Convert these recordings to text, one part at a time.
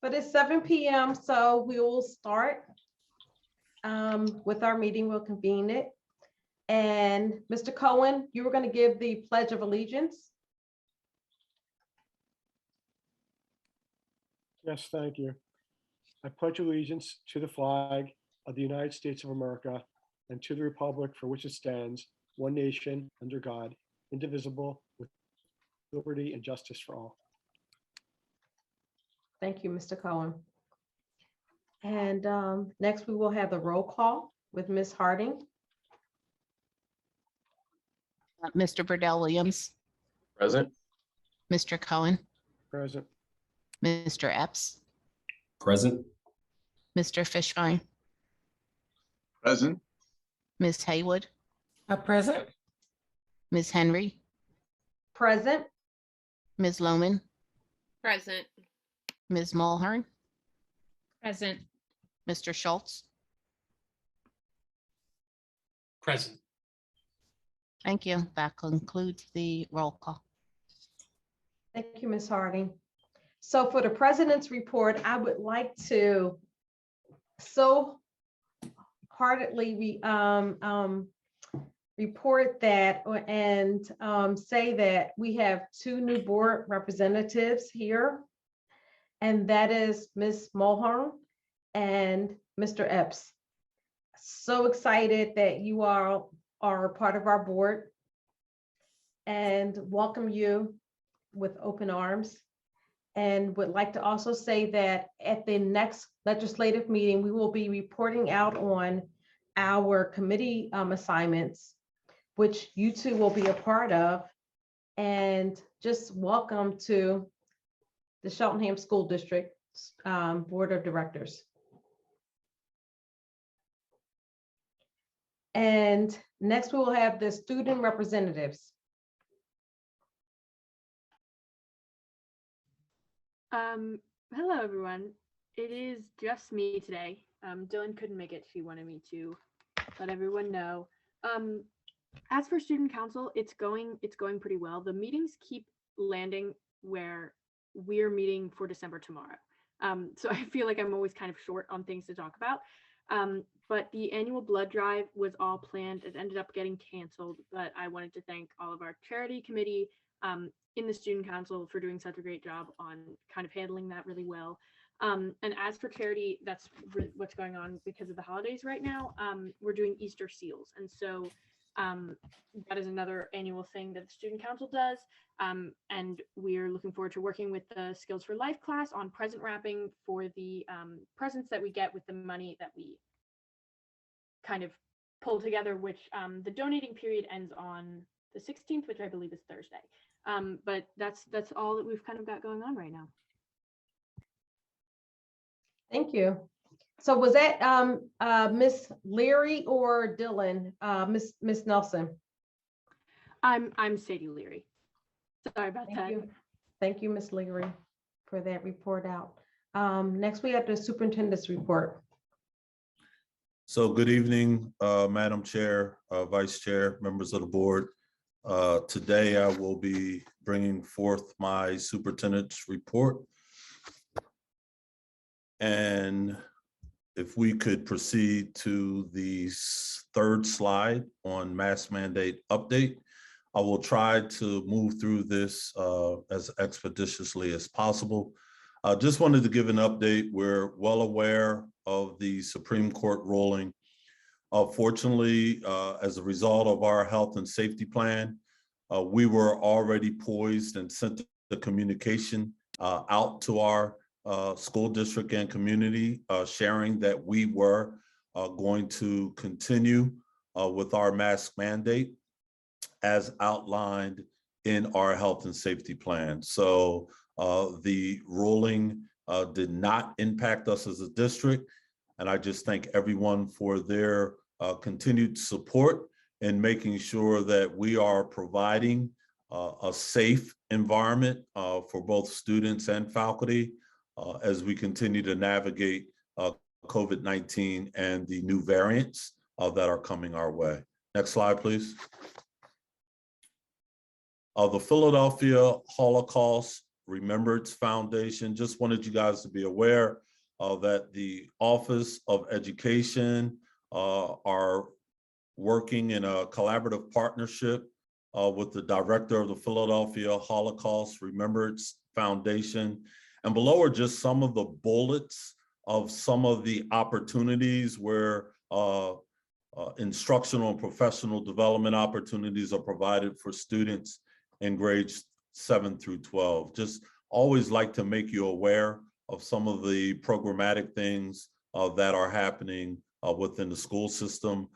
But it's 7 p.m. so we will start with our meeting. We'll convene it. And Mr. Cohen, you were going to give the Pledge of Allegiance. Yes, thank you. I pledge allegiance to the flag of the United States of America and to the republic for which it stands, one nation, under God, indivisible, with liberty and justice for all. Thank you, Mr. Cohen. And next we will have the roll call with Ms. Harding. Mr. Burdell Williams, Present. Mr. Cohen, Present. Mr. Epps, Present. Mr. Fishbein, Present. Ms. Haywood, Present. Ms. Henry, Present. Ms. Lohman, Present. Ms. Mulhern, Present. Mr. Schultz. Present. Thank you. That concludes the roll call. Thank you, Ms. Harding. So for the president's report, I would like to so heartedly report that and say that we have 2 new board representatives here, and that is Ms. Mulhern and Mr. Epps. So excited that you all are part of our board and welcome you with open arms. And would like to also say that at the next legislative meeting, we will be reporting out on our committee assignments, which you two will be a part of. And just welcome to the Cheltenham School District Board of Directors. And next we will have the student representatives. Hello everyone. It is just me today. Dylan couldn't make it. She wanted me to let everyone know. As for student council, it's going pretty well. The meetings keep landing where we're meeting for December tomorrow. So I feel like I'm always kind of short on things to talk about. But the annual blood drive was all planned. It ended up getting canceled, but I wanted to thank all of our charity committee in the student council for doing such a great job on kind of handling that really well. And as for charity, that's what's going on because of the holidays right now. We're doing Easter seals. And so that is another annual thing that the student council does. And we're looking forward to working with the Skills for Life class on present wrapping for the presents that we get with the money that we kind of pull together, which the donating period ends on the 16th, which I believe is Thursday. But that's all that we've kind of got going on right now. Thank you. So was that Miss Leary or Dylan? Miss Nelson? I'm Sadie Leary. Sorry about that. Thank you, Miss Leary, for that report out. Next, we have the superintendent's report. So good evening, Madam Chair, Vice Chair, members of the board. Today, I will be bringing forth my superintendent's report. And if we could proceed to the 3rd slide on mask mandate update, I will try to move through this as expeditiously as possible. I just wanted to give an update. We're well aware of the Supreme Court ruling. Fortunately, as a result of our health and safety plan, we were already poised and sent the communication out to our school district and community, sharing that we were going to continue with our mask mandate as outlined in our health and safety plan. So the ruling did not impact us as a district. And I just thank everyone for their continued support in making sure that we are providing a safe environment for both students and faculty as we continue to navigate COVID-19 and the new variants that are coming our way. Next slide, please. The Philadelphia Holocaust Remembrance Foundation. Just wanted you guys to be aware that the Office of Education are working in a collaborative partnership with the director of the Philadelphia Holocaust Remembrance Foundation. And below are just some of the bullets of some of the opportunities where instructional and professional development opportunities are provided for students in grades 7 through 12. Just always like to make you aware of some of the programmatic things that are happening within the school system.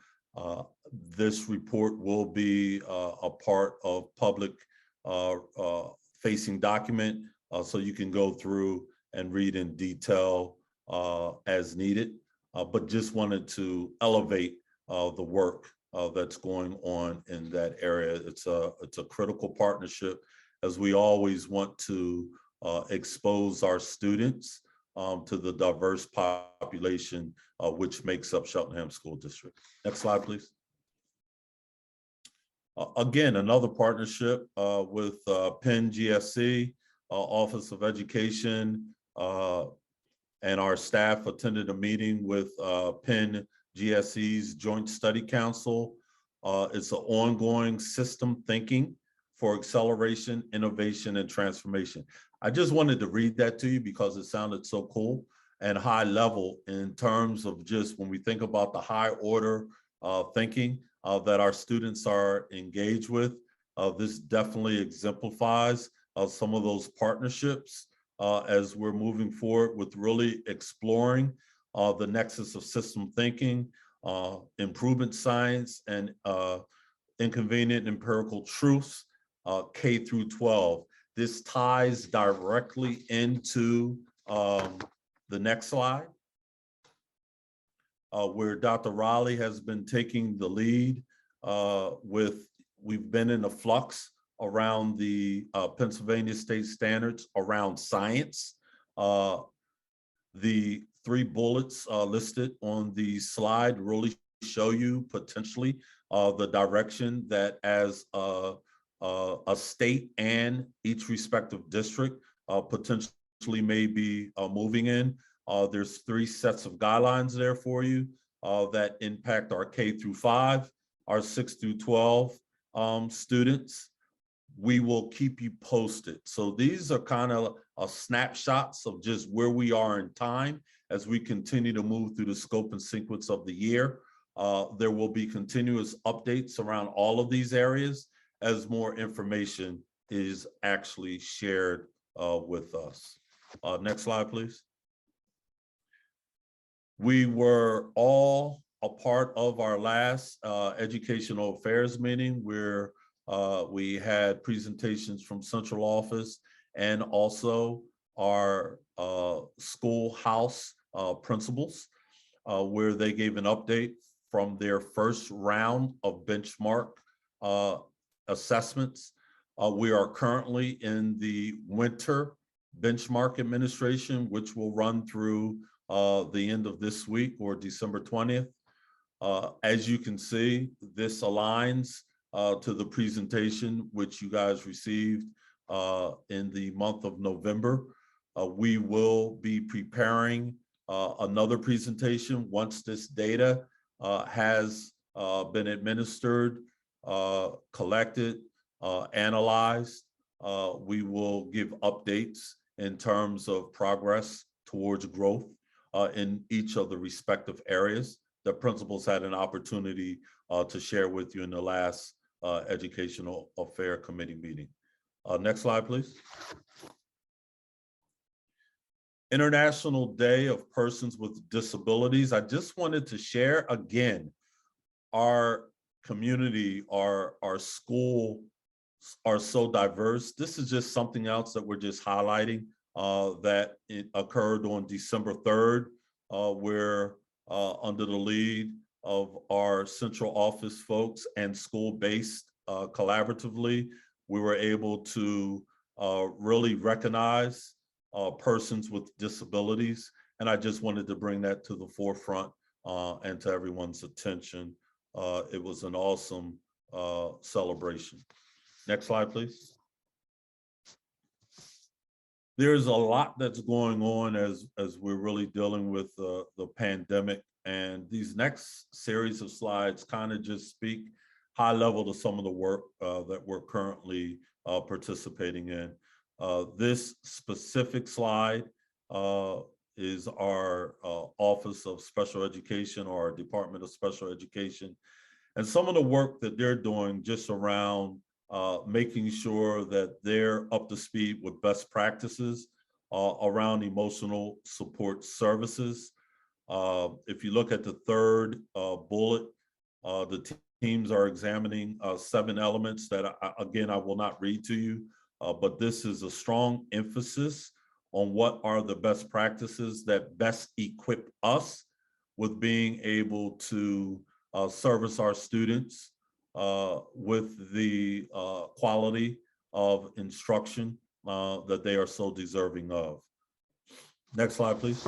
This report will be a part of public facing document, so you can go through and read in detail as needed, but just wanted to elevate the work that's going on in that area. It's a critical partnership, as we always want to expose our students to the diverse population which makes up Cheltenham School District. Next slide, please. Again, another partnership with Penn GSC, Office of Education, and our staff attended a meeting with Penn GSC's Joint Study Council. It's an ongoing system thinking for acceleration, innovation, and transformation. I just wanted to read that to you because it sounded so cool and high level in terms of just when we think about the high order thinking that our students are engaged with. This definitely exemplifies some of those partnerships as we're moving forward with really exploring the nexus of system thinking, improvement science, and inconvenient empirical truths, K through 12. This ties directly into the next slide, where Dr. Raleigh has been taking the lead we've been in a flux around the Pennsylvania state standards around science. The 3 bullets listed on the slide really show you potentially the direction that as a state and each respective district potentially may be moving in. There's 3 sets of guidelines there for you that impact our K through 5, our 6 through 12 students. We will keep you posted. So these are kind of snapshots of just where we are in time as we continue to move through the scope and sequence of the year. There will be continuous updates around all of these areas as more information is actually shared with us. Next slide, please. We were all a part of our last educational affairs meeting where we had presentations from central office and also our schoolhouse principals, where they gave an update from their first round of benchmark assessments. We are currently in the winter benchmark administration, which will run through the end of this week or December 20th. As you can see, this aligns to the presentation which you guys received in the month of November. We will be preparing another presentation once this data has been administered, collected, analyzed. We will give updates in terms of progress towards growth in each of the respective areas that principals had an opportunity to share with you in the last Educational Affair Committee meeting. Next slide, please. International Day of Persons with Disabilities. I just wanted to share again, our community, our school are so diverse. This is just something else that we're just highlighting that it occurred on December 3rd, where under the lead of our central office folks and school-based collaboratively, we were able to really recognize persons with disabilities. And I just wanted to bring that to the forefront and to everyone's attention. It was an awesome celebration. Next slide, please. there's a lot that's going on as we're really dealing with the pandemic. And these next series of slides kind of just speak high level to some of the work that we're currently participating in. This specific slide is our Office of Special Education, or our Department of Special Education, and some of the work that they're doing just around making sure that they're up to speed with best practices around emotional support services. If you look at the third bullet, the teams are examining 7 elements that, again, I will not read to you, but this is a strong emphasis on what are the best practices that best equip us with being able to service our students with the quality of instruction that they are so deserving of. Next slide, please.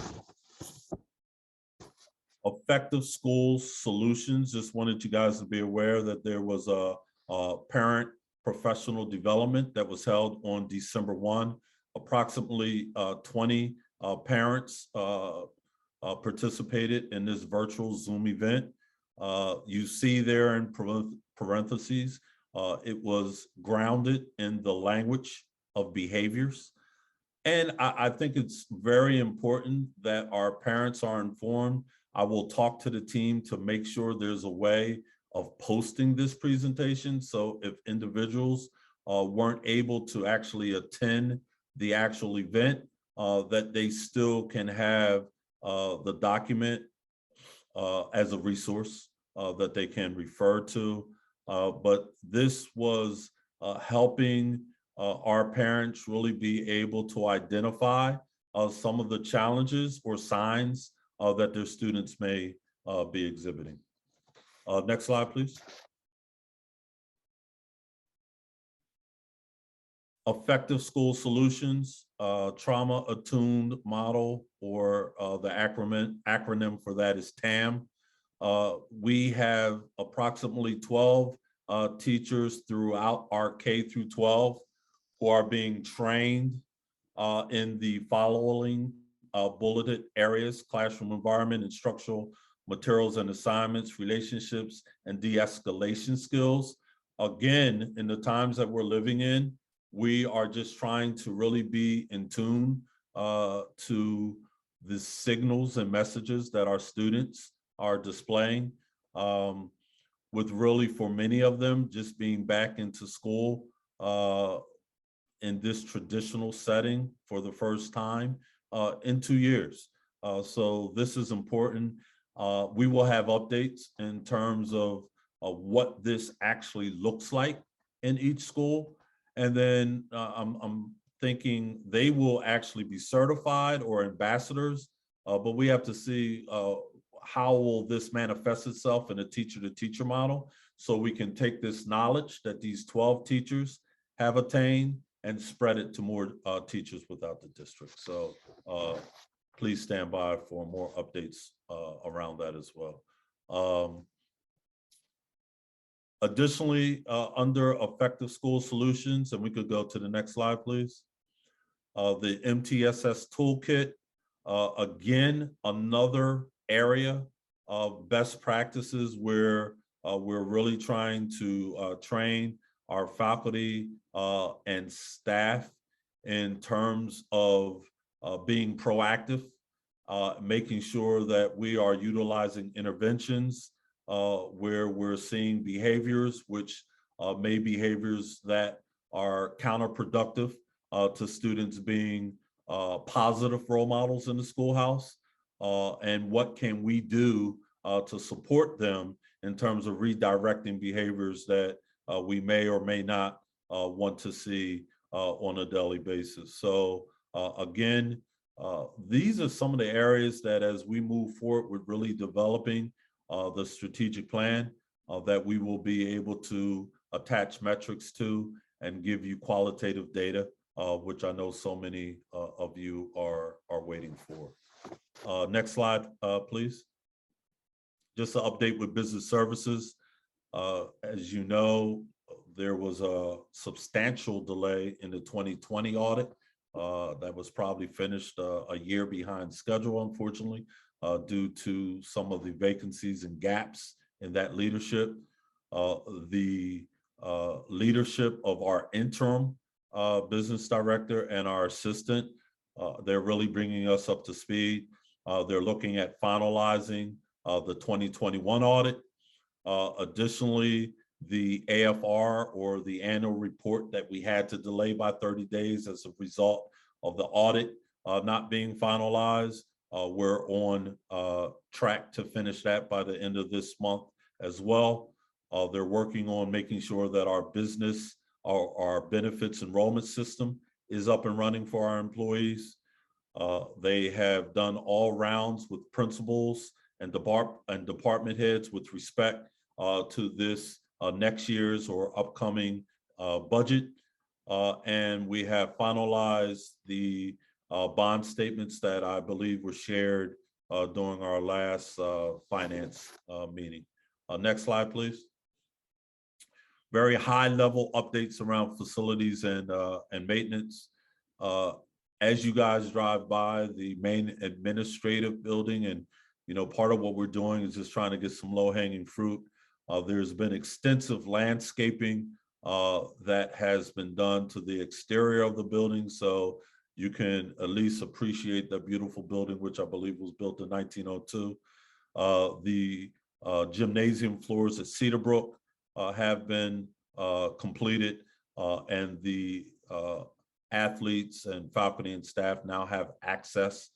Effective school solutions. Just wanted you guys to be aware that there was a parent professional development that was held on December 1. Approximately 20 parents participated in this virtual Zoom event. You see there in parentheses, it was grounded in the language of behaviors. And I think it's very important that our parents are informed. I will talk to the team to make sure there's a way of posting this presentation. So if individuals weren't able to actually attend the actual event, that they still can have the document as a resource that they can refer to. But this was helping our parents really be able to identify some of the challenges or signs that their students may be exhibiting. Next slide, please. Effective school solutions, trauma-attuned model, or the acronym for that is TAM. We have approximately 12 teachers throughout our K through 12 who are being trained in the following bulleted areas: classroom environment, instructional materials and assignments, relationships, and de-escalation skills. Again, in the times that we're living in, we are just trying to really be in tune to the signals and messages that our students are displaying, with really, for many of them, just being back into school in this traditional setting for the first time in 2 years. So this is important. We will have updates in terms of what this actually looks like in each school. And then I'm thinking they will actually be certified or ambassadors, but we have to see how will this manifest itself in a teacher-to-teacher model, so we can take this knowledge that these 12 teachers have attained and spread it to more teachers without the district. So please stand by for more updates around that as well. Additionally, under effective school solutions, and we could go to the next slide, please. The MTSS toolkit, again, another area of best practices where we're really trying to train our faculty and staff in terms of being proactive, making sure that we are utilizing interventions where we're seeing behaviors which may behaviors that are counterproductive to students being positive role models in the schoolhouse, and what can we do to support them in terms of redirecting behaviors that we may or may not want to see on a daily basis. So again, these are some of the areas that as we move forward with really developing the strategic plan that we will be able to attach metrics to and give you qualitative data, which I know so many of you are waiting for. Next slide, please. Just an update with business services. As you know, there was a substantial delay in the 2020 audit that was probably finished a year behind schedule, unfortunately, due to some of the vacancies and gaps in that leadership. The leadership of our interim business director and our assistant, they're really bringing us up to speed. They're looking at finalizing the 2021 audit. Additionally, the AFR, or the annual report that we had to delay by 30 days as a result of the audit not being finalized. We're on track to finish that by the end of this month as well. They're working on making sure that our business, our benefits enrollment system is up and running for our employees. They have done all rounds with principals and department heads with respect to this next year's or upcoming budget. And we have finalized the bond statements that I believe were shared during our last finance meeting. Next slide, please. Very high level updates around facilities and maintenance. As you guys drive by the main administrative building, and part of what we're doing is just trying to get some low hanging fruit. There's been extensive landscaping that has been done to the exterior of the building, so you can at least appreciate the beautiful building, which I believe was built in 1902. The gymnasium floors at Cedarbrook have been completed, and the athletes and faculty and staff now have access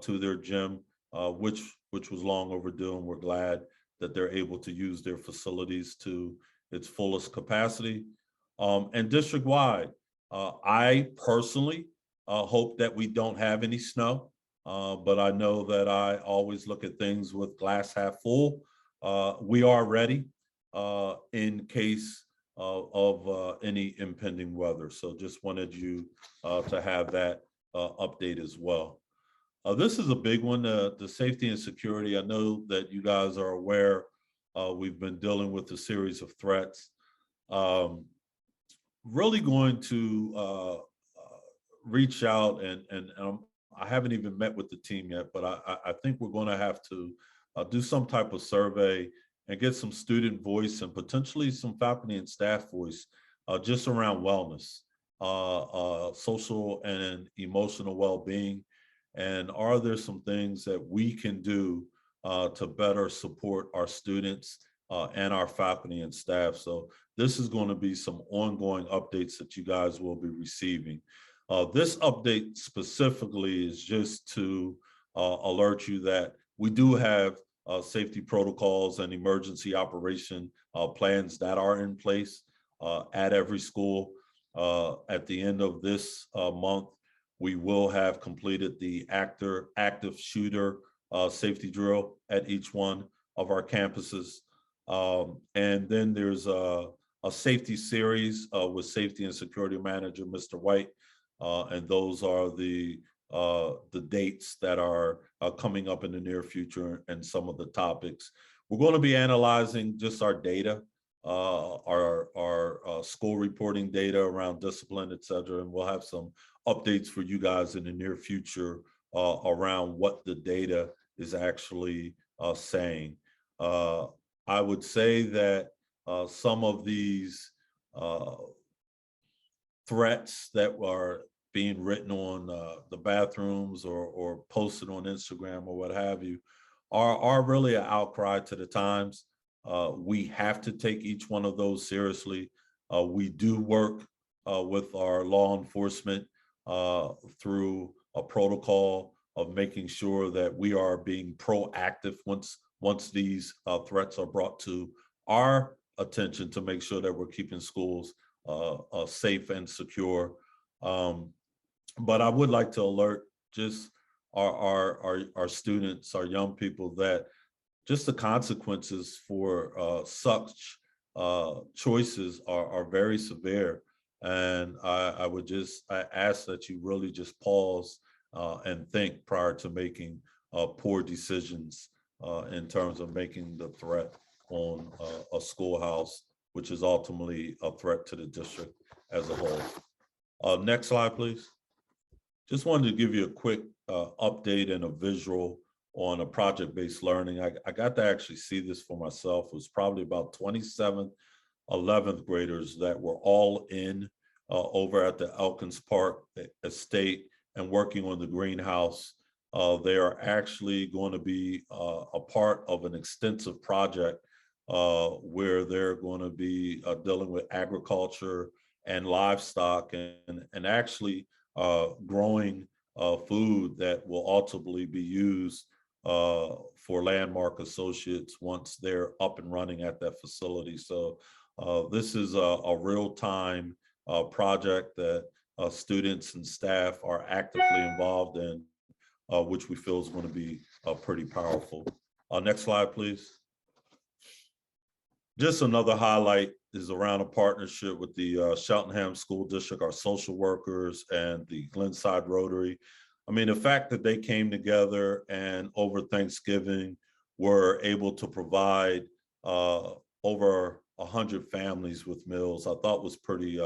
to their gym, which was long overdue, and we're glad that they're able to use their facilities to its fullest capacity. And district-wide, I personally hope that we don't have any snow, but I know that I always look at things with glass half full. We are ready in case of any impending weather. So just wanted you to have that update as well. This is a big one, the safety and security. I know that you guys are aware we've been dealing with a series of threats. Really going to reach out and I haven't even met with the team yet, but I think we're going to have to do some type of survey and get some student voice and potentially some faculty and staff voice just around wellness, social and emotional well-being. And are there some things that we can do to better support our students and our faculty and staff? So this is going to be some ongoing updates that you guys will be receiving. This update specifically is just to alert you that we do have safety protocols and emergency operation plans that are in place at every school. At the end of this month, we will have completed the active shooter safety drill at each one of our campuses. And then there's a safety series with safety and security manager, Mr. White. And those are the dates that are coming up in the near future and some of the topics. We're going to be analyzing just our data, our school reporting data around discipline, et cetera. And we'll have some updates for you guys in the near future around what the data is actually saying. I would say that some of these threats that are being written on the bathrooms or posted on Instagram or what have you are really an outcry to the times. We have to take each one of those seriously. We do work with our law enforcement through a protocol of making sure that we are being proactive once these threats are brought to our attention to make sure that we're keeping schools safe and secure. But I would like to alert just our students, our young people, that just the consequences for such choices are very severe. And I ask that you really just pause and think prior to making poor decisions in terms of making the threat on a schoolhouse, which is ultimately a threat to the district as a whole. Next slide, please. Just wanted to give you a quick update and a visual on a project-based learning. I got to actually see this for myself. It was probably about 27th, 11th graders that were all in over at the Elkins Park Estate and working on the greenhouse. They are actually going to be a part of an extensive project where they're going to be dealing with agriculture and livestock and actually growing food that will ultimately be used for Landmark Associates once they're up and running at that facility. So this is a real-time project that students and staff are actively involved in, which we feel is going to be pretty powerful. Next slide, please. Just another highlight is around a partnership with the Cheltenham School District, our social workers, and the Glenside Rotary. I mean, the fact that they came together and over Thanksgiving were able to provide over 100 families with meals, I thought was pretty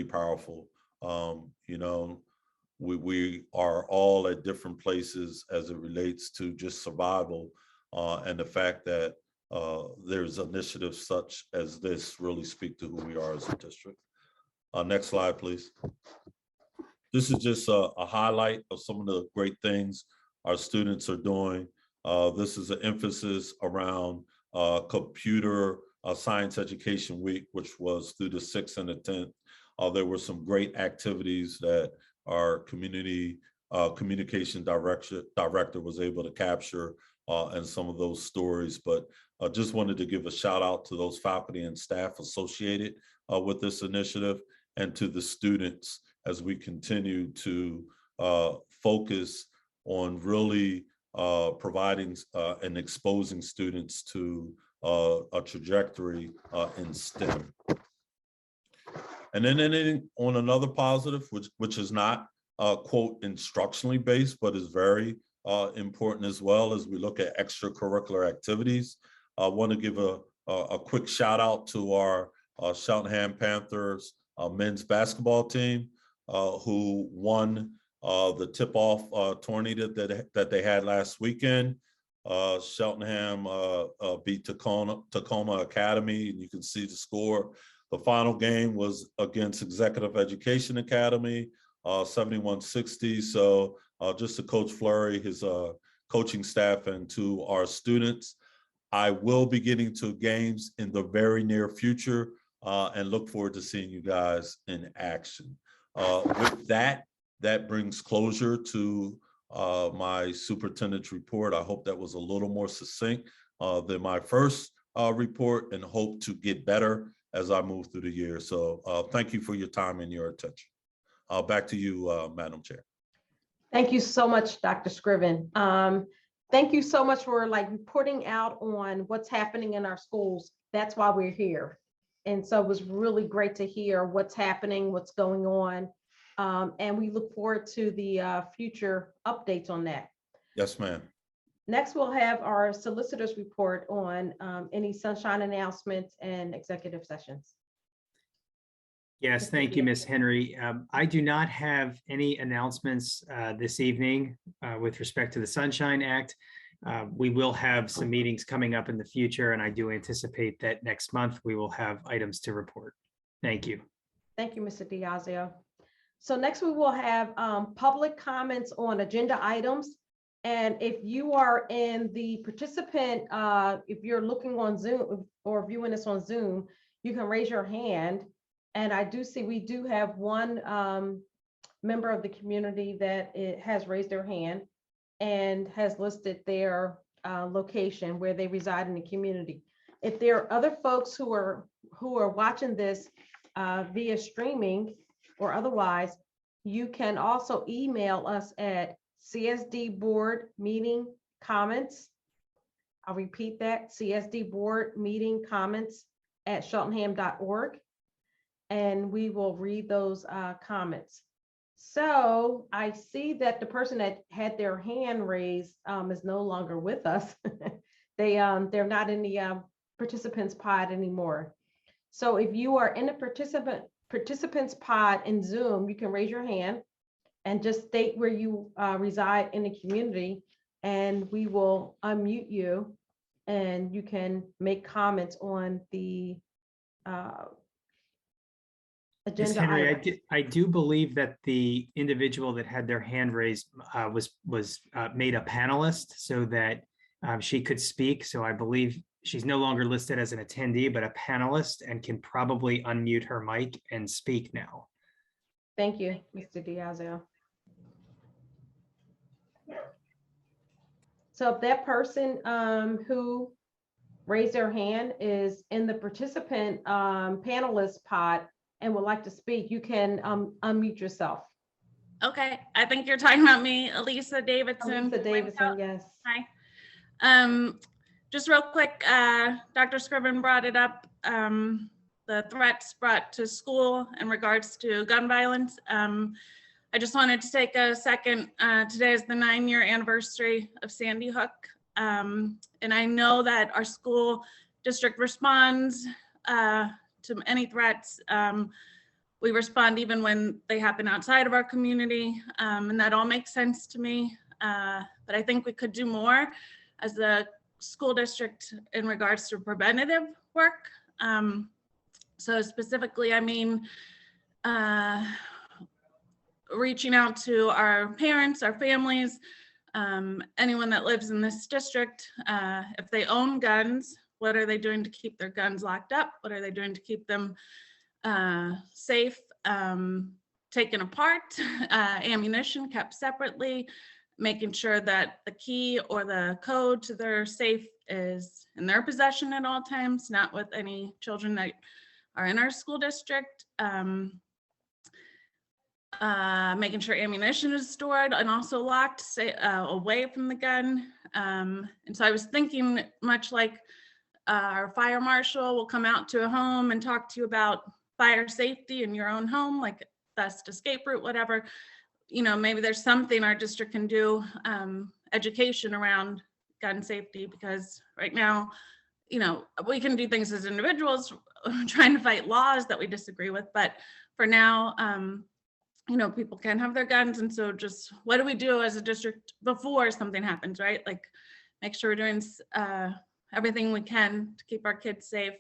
powerful. You know, we are all at different places as it relates to just survival, and the fact that there's initiatives such as this really speak to who we are as a district. Next slide, please. This is just a highlight of some of the great things our students are doing. This is an emphasis around Computer Science Education Week, which was through the 6th and the 10th. There were some great activities that our community communication director was able to capture and some of those stories. But I just wanted to give a shout out to those faculty and staff associated with this initiative and to the students as we continue to focus on really providing and exposing students to a trajectory in STEM. And then anything on another positive, which is not quote instructionally based, but is very important as well as we look at extracurricular activities. I want to give a quick shout out to our Cheltenham Panthers men's basketball team who won the tip-off tourney that they had last weekend. Cheltenham beat Tacoma Academy, and you can see the score. The final game was against Executive Education Academy, 71-60. So just to Coach Fleury, his coaching staff, and to our students, I will be getting to games in the very near future and look forward to seeing you guys in action. With that brings closure to my superintendent's report. I hope that was a little more succinct than my first report, and hope to get better as I move through the year. So thank you for your time and your attention. Back to you, Madam Chair. Thank you so much, Dr. Scriven. Thank you so much for reporting out on what's happening in our schools. That's why we're here. And so it was really great to hear what's happening, what's going on. And we look forward to the future updates on that. Yes, ma'am. Next, we'll have our solicitor's report on any sunshine announcements and executive sessions. Yes, thank you, Ms. Henry. I do not have any announcements this evening with respect to the Sunshine Act. We will have some meetings coming up in the future, and I do anticipate that next month we will have items to report. Thank you. Thank you, Mr. Diazio. So next we will have public comments on agenda items. And if you are in the participant, if you're looking on Zoom or viewing this on Zoom, you can raise your hand. And I do see we do have one member of the community that has raised their hand and has listed their location where they reside in the community. If there are other folks who are watching this via streaming or otherwise, you can also email us at CSD board meeting comments. I'll repeat that, CSD board meeting comments at cheltenham.org. And we will read those comments. So I see that the person that had their hand raised is no longer with us. They're not in the participants pod anymore. So if you are in the participants pod in Zoom, you can raise your hand and just state where you reside in the community, and we will unmute you, and you can make comments on the Ms. agenda Henry, items. I do believe that the individual that had their hand raised was made a panelist so that she could speak. So I believe she's no longer listed as an attendee, but a panelist, and can probably unmute her mic and speak now. Thank you, Mr. Diazo. So if that person who raised their hand is in the participant panelist pod and would like to speak, you can unmute yourself. Okay, I think you're talking about me, Elisa Davidson. Lisa Davidson, yes. Hi. Just real quick, Dr. Scriven brought it up, the threats brought to school in regards to gun violence. I just wanted to take a second. Today is the 9-year anniversary of Sandy Hook. And I know that our school district responds to any threats. We respond even when they happen outside of our community, and that all makes sense to me. But I think we could do more as a school district in regards to preventative work. So specifically, I mean, reaching out to our parents, our families, anyone that lives in this district. If they own guns, what are they doing to keep their guns locked up? What are they doing to keep them safe, taken apart, ammunition kept separately, making sure that the key or the code to their safe is in their possession at all times, not with any children that are in our school district. Making sure ammunition is stored and also locked away from the gun. And so I was thinking, much like our fire marshal will come out to a home and talk to you about fire safety in your own home, like best escape route, whatever, you know, maybe there's something our district can do, education around gun safety, because right now, you know, we can do things as individuals trying to fight laws that we disagree with, but for now, you know, people can have their guns. And so just what do we do as a district before something happens, right? Like make sure we're doing everything we can to keep our kids safe.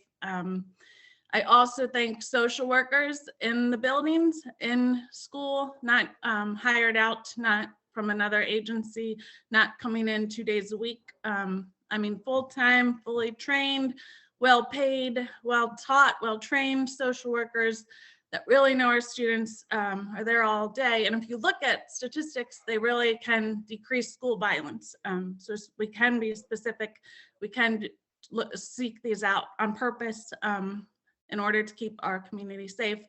I also think social workers in the buildings, in school, not hired out, not from another agency, not coming in 2 days a week. I mean, full-time, fully trained, well-paid, well-taught, well-trained social workers that really know our students are there all day. And if you look at statistics, they really can decrease school violence. So we can be specific. We can seek these out on purpose in order to keep our community safe,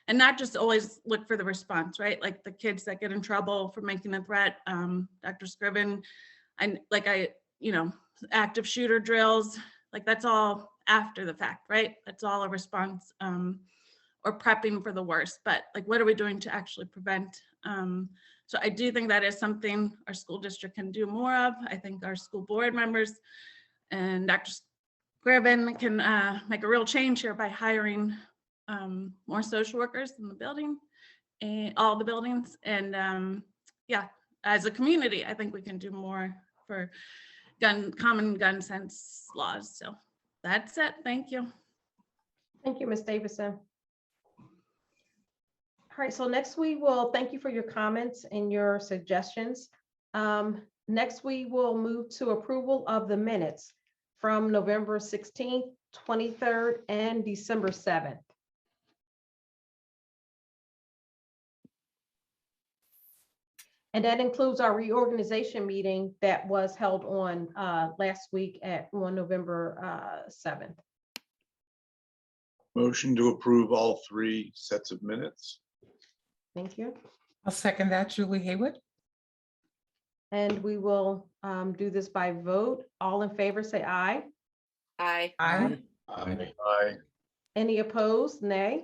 and not just always look for the response, right? Like the kids that get in trouble for making a threat, Dr. Scriven, and you know, active shooter drills, like that's all after the fact, right? That's all a response. Or prepping for the worst, but like, what are we doing to actually prevent? So I do think that is something our school district can do more of. I think our school board members and Dr. Scriven can make a real change here by hiring more social workers in the building, and all the buildings. And yeah, as a community, I think we can do more for common gun sense laws. So that's it. Thank you. Thank you, Ms. Davidson. All right, so next we will thank you for your comments and your suggestions. Next, we will move to approval of the minutes from November 16th, 23rd, and December 7th. And that includes our reorganization meeting that was held on last week on November 7th. Motion to approve all 3 sets of minutes. Thank you. I'll second that, Julie Haywood. And we will do this by vote. All in favor, say aye. Aye. Aye. Aye. Aye. Any opposed? Nay.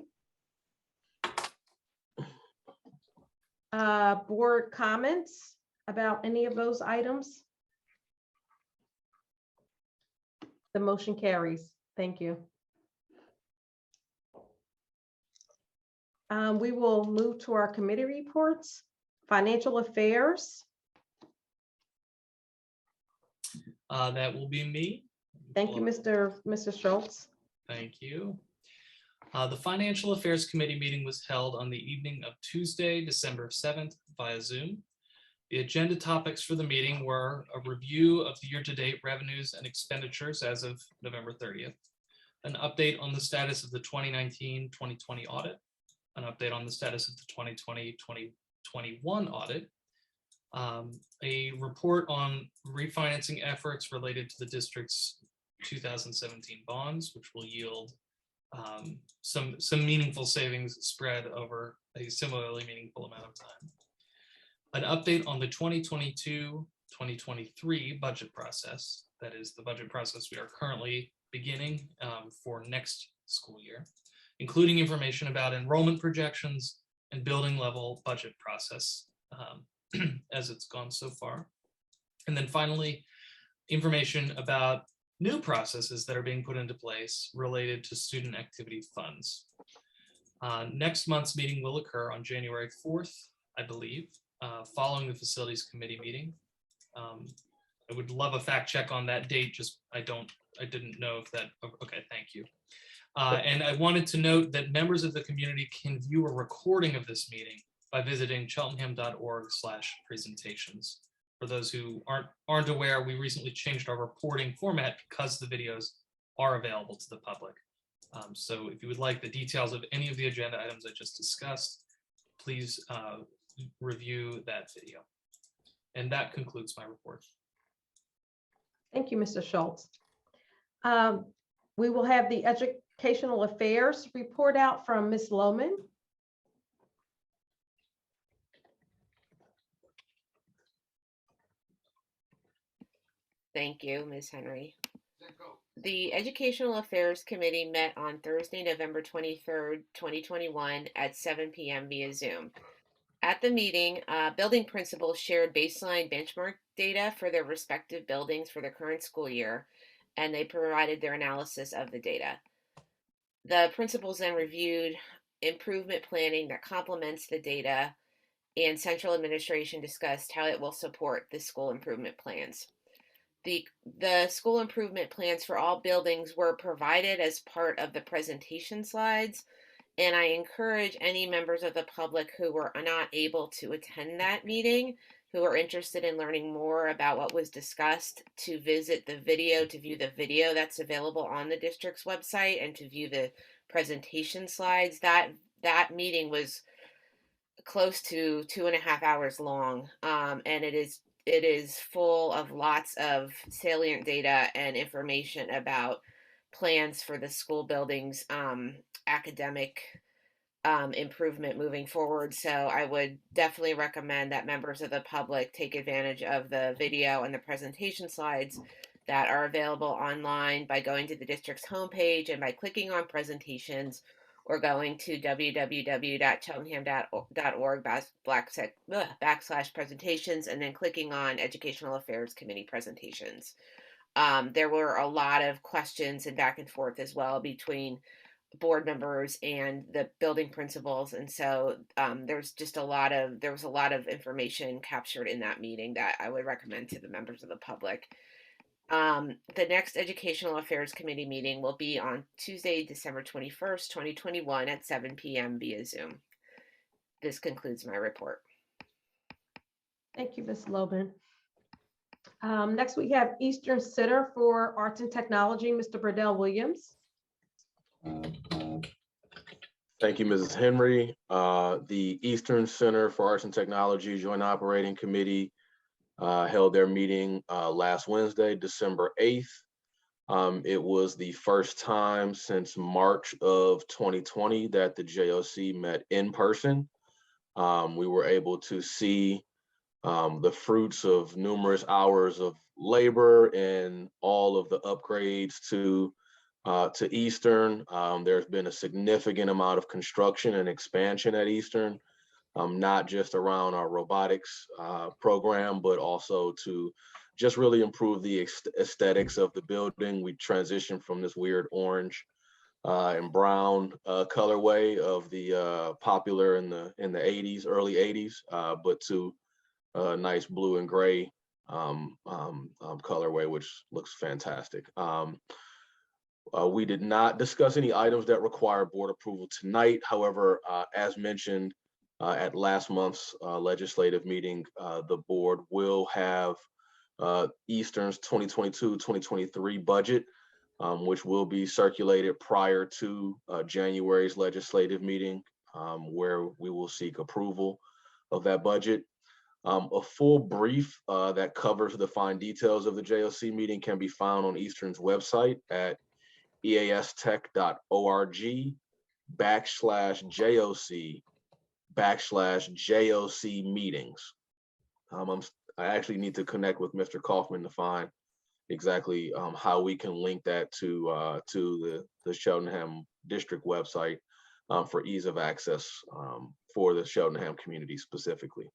Board comments about any of those items? The motion carries. Thank you. We will move to our committee reports. Financial Affairs. That will be me. Thank you, Mr. Schultz. Thank you. The Financial Affairs Committee meeting was held on the evening of Tuesday, December 7th via Zoom. The agenda topics for the meeting were a review of the year-to-date revenues and expenditures as of November 30th, an update on the status of the 2019-2020 audit, an update on the status of the 2020-2021 audit, a report on refinancing efforts related to the district's 2017 bonds, which will yield some meaningful savings spread over a similarly meaningful amount of time. An update on the 2022-2023 budget process, that is the budget process we are currently beginning for next school year, including information about enrollment projections and building level budget process as it's gone so far. And then finally, information about new processes that are being put into place related to student activity funds. Next month's meeting will occur on January 4th, I believe, following the Facilities Committee meeting. I would love a fact check on that date, just I didn't know if that, okay, thank you. And I wanted to note that members of the community can view a recording of this meeting by visiting cheltenham.org/presentations. For those who aren't aware, we recently changed our reporting format because the videos are available to the public. So if you would like the details of any of the agenda items I just discussed, please review that video. And that concludes my report. Thank you, Mr. Schultz. We will have the Educational Affairs report out from Ms. Lohman. Thank you, Ms. Henry. The Educational Affairs Committee met on Thursday, November 23rd, 2021 at 7 p.m. via Zoom. At the meeting, building principals shared baseline benchmark data for their respective buildings for the current school year, and they provided their analysis of the data. The principals then reviewed improvement planning that complements the data, and central administration discussed how it will support the school improvement plans. The school improvement plans for all buildings were provided as part of the presentation slides, and I encourage any members of the public who were not able to attend that meeting, who are interested in learning more about what was discussed, to visit the video, to view the video that's available on the district's website, and to view the presentation slides. That meeting was close to 2.5 hours long, and it is full of lots of salient data and information about plans for the school buildings academic improvement moving forward. So I would definitely recommend that members of the public take advantage of the video and the presentation slides that are available online by going to the district's homepage and by clicking on presentations, or going to www.cheltenham.org/presentations and then clicking on Educational Affairs Committee presentations. There were a lot of questions and back and forth as well between board members and the building principals, and so there was a lot of information captured in that meeting that I would recommend to the members of the public. The next Educational Affairs Committee meeting will be on Tuesday, December 21st, 2021 at 7 p.m. via Zoom. This concludes my report. Thank you, Ms. Lohman. Next, we have Eastern Center for Arts and Technology, Mr. Burdell Williams. Thank you, Mrs. Henry. The Eastern Center for Arts and Technology Joint Operating Committee held their meeting last Wednesday, December 8th. It was the first time since March of 2020 that the JOC met in person. We were able to see the fruits of numerous hours of labor and all of the upgrades to Eastern. There's been a significant amount of construction and expansion at Eastern, not just around our robotics program, but also to just really improve the aesthetics of the building. We transitioned from this weird orange and brown colorway of the popular in the 80s, early 80s, but to a nice blue and gray colorway, which looks fantastic. We did not discuss any items that require board approval tonight. However, as mentioned at last month's legislative meeting, the board will have Eastern's 2022-2023 budget, which will be circulated prior to January's legislative meeting, where we will seek approval of that budget. A full brief that covers the fine details of the JOC meeting can be found on Eastern's website at eastern.org/JOC/JOC meetings. I actually need to connect with Mr. Kaufman to find exactly how we can link that to the Cheltenham district website for ease of access for the Cheltenham community specifically.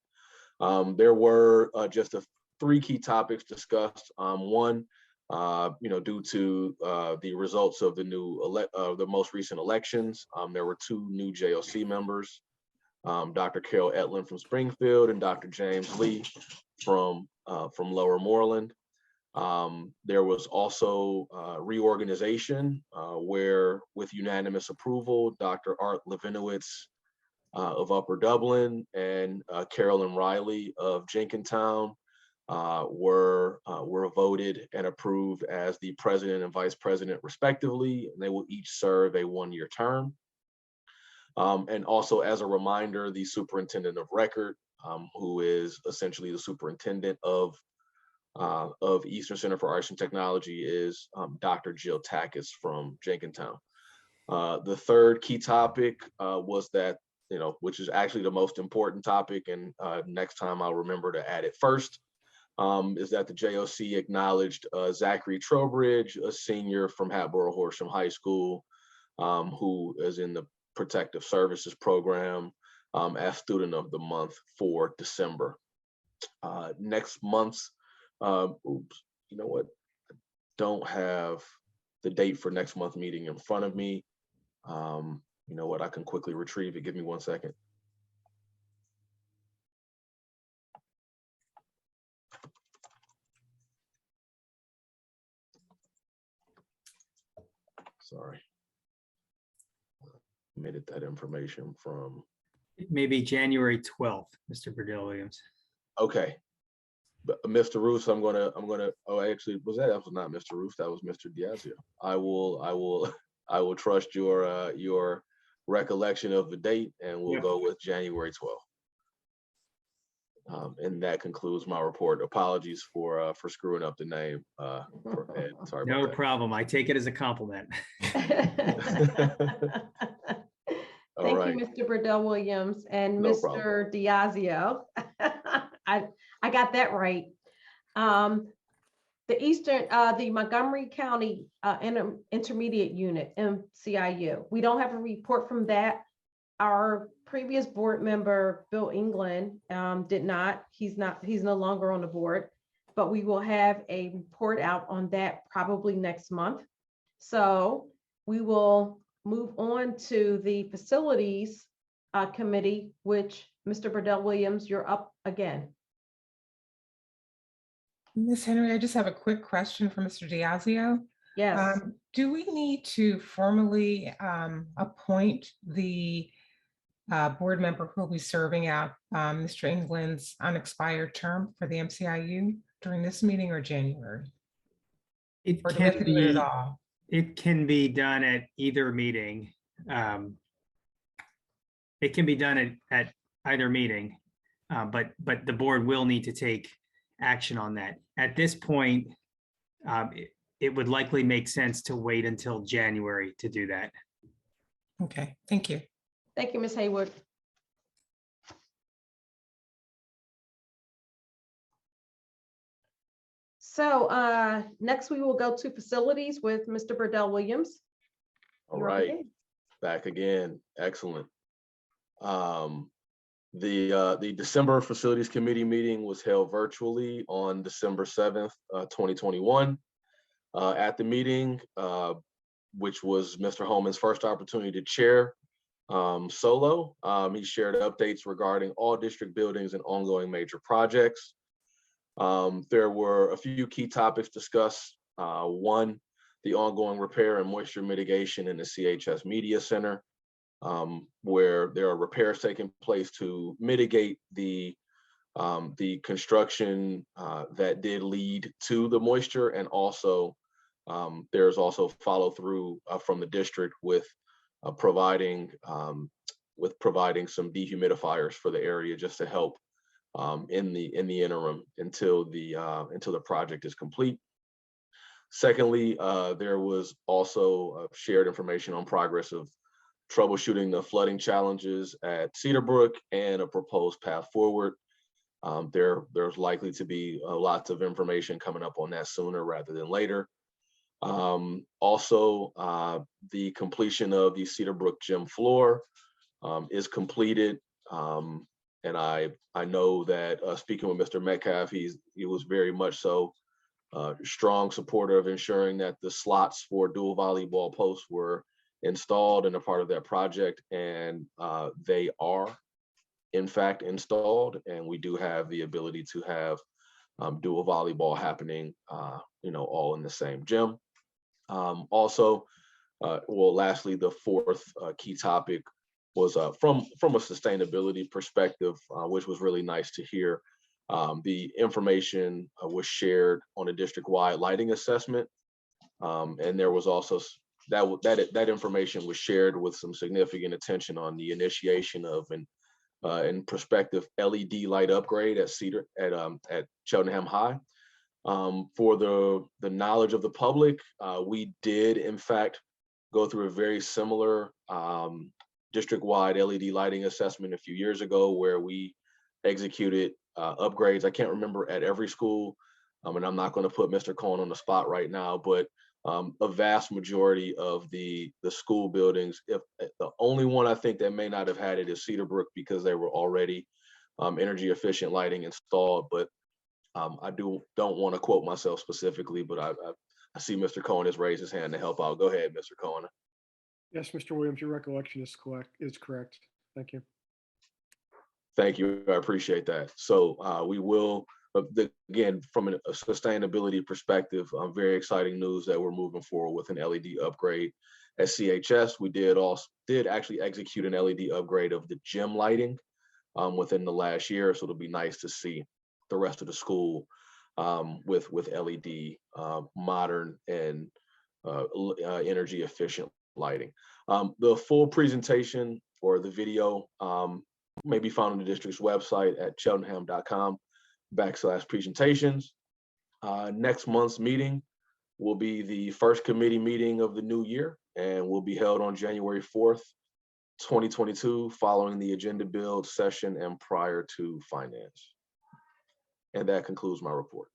There were just 3 key topics discussed. One, due to the results of the most recent elections, there were 2 new JOC members, Dr. Carol Etlin from Springfield and Dr. James Lee from Lower Moreland. There was also reorganization where, with unanimous approval, Dr. Art Levinowitz of Upper Dublin and Carolyn Riley of Jenkintown were voted and approved as the president and vice president respectively, and they will each serve a 1-year term. And also, as a reminder, the superintendent of record, who is essentially the superintendent of Eastern Center for Arts and Technology, is Dr. Jill Takis from Jenkintown. The third key topic was that, which is actually the most important topic, and next time I'll remember to add it first, is that the JOC acknowledged Zachary Trowbridge, a senior from Hatboro Horsham High School, who is in the Protective Services Program, as Student of the Month for December. Next month's, oops, you know what? I don't have the date for next month's meeting in front of me. You know what? I can quickly retrieve it. Give me 1 second. Sorry. Omitted that information from. It may be January 12th, Mr. Burdell Williams. Okay. But Mr. Roos, I'm gonna, oh, actually, that was not Mr. Roos, that was Mr. Diazio. I will trust your recollection of the date, and we'll go with January 12th. And that concludes my report. Apologies for screwing up the name. For Ed. Sorry about No that. problem. I take it as a compliment. Thank you, Mr. Burdell Williams and No Mr. Diazio. I got that right. The Montgomery County Intermediate Unit, MCIU. We don't have a report from that. Our previous board member, Bill England, did not. He's no longer on the board, but we will have a report out on that probably next month. So we will move on to the Facilities Committee, which Mr. Burdell Williams, you're up again. Ms. Henry, I just have a quick question for Mr. Diazio. Yes. Do we need to formally appoint the board member who will be serving out Mr. England's unexpired term for the MCIU during this meeting or January? It Or do we have can to do it at be, all? it can be done at either meeting. It can be done at either meeting, but the board will need to take action on that. At this point, it would likely make sense to wait until January to do that. Okay, thank you. Thank you, Ms. Haywood. So next we will go to Facilities with Mr. Burdell Williams. All You're up right, again. back again. Excellent. The December Facilities Committee meeting was held virtually on December 7th, 2021. At the meeting, which was Mr. Holman's first opportunity to chair solo. He shared updates regarding all district buildings and ongoing major projects. There were a few key topics discussed. One, the ongoing repair and moisture mitigation in the CHS Media Center, where there are repairs taking place to mitigate the construction that did lead to the moisture, and also there's also follow through from the district with providing some dehumidifiers for the area just to help in the interim until the project is complete. Secondly, there was also shared information on progress of troubleshooting the flooding challenges at Cedar Brook and a proposed path forward. There's likely to be lots of information coming up on that sooner rather than later. Also, the completion of the Cedar Brook gym floor is completed. And I know that speaking with Mr. Metcalf, he was very much so strong supporter of ensuring that the slots for dual volleyball posts were installed and a part of that project. And they are in fact installed, and we do have the ability to have dual volleyball happening, all in the same gym. Also, lastly, the fourth key topic was from a sustainability perspective, which was really nice to hear. The information was shared on a district-wide lighting assessment, and there was also that information was shared with some significant attention on the initiation of an prospective LED light upgrade at Cheltenham High. For the knowledge of the public, we did in fact go through a very similar district-wide LED lighting assessment a few years ago, where we executed upgrades. I can't remember at every school, and I'm not going to put Mr. Cohen on the spot right now, but a vast majority of the school buildings, if the only one I think that may not have had it is Cedar Brook, because they were already energy efficient lighting installed. But I don't want to quote myself specifically, but I see Mr. Cohen has raised his hand to help out. Go ahead, Mr. Cohen. Yes, Mr. Williams, your recollection is correct. Thank you. Thank you. I appreciate that. So we will, again, from a sustainability perspective, very exciting news that we're moving forward with an LED upgrade at CHS. We did actually execute an LED upgrade of the gym lighting within the last year. So it'll be nice to see the rest of the school with LED modern and energy efficient lighting. The full presentation or the video may be found on the district's website at cheltenham.com/presentations. Next month's meeting will be the first committee meeting of the new year and will be held on January 4th, 2022, following the agenda build session and prior to finance. And that concludes my report.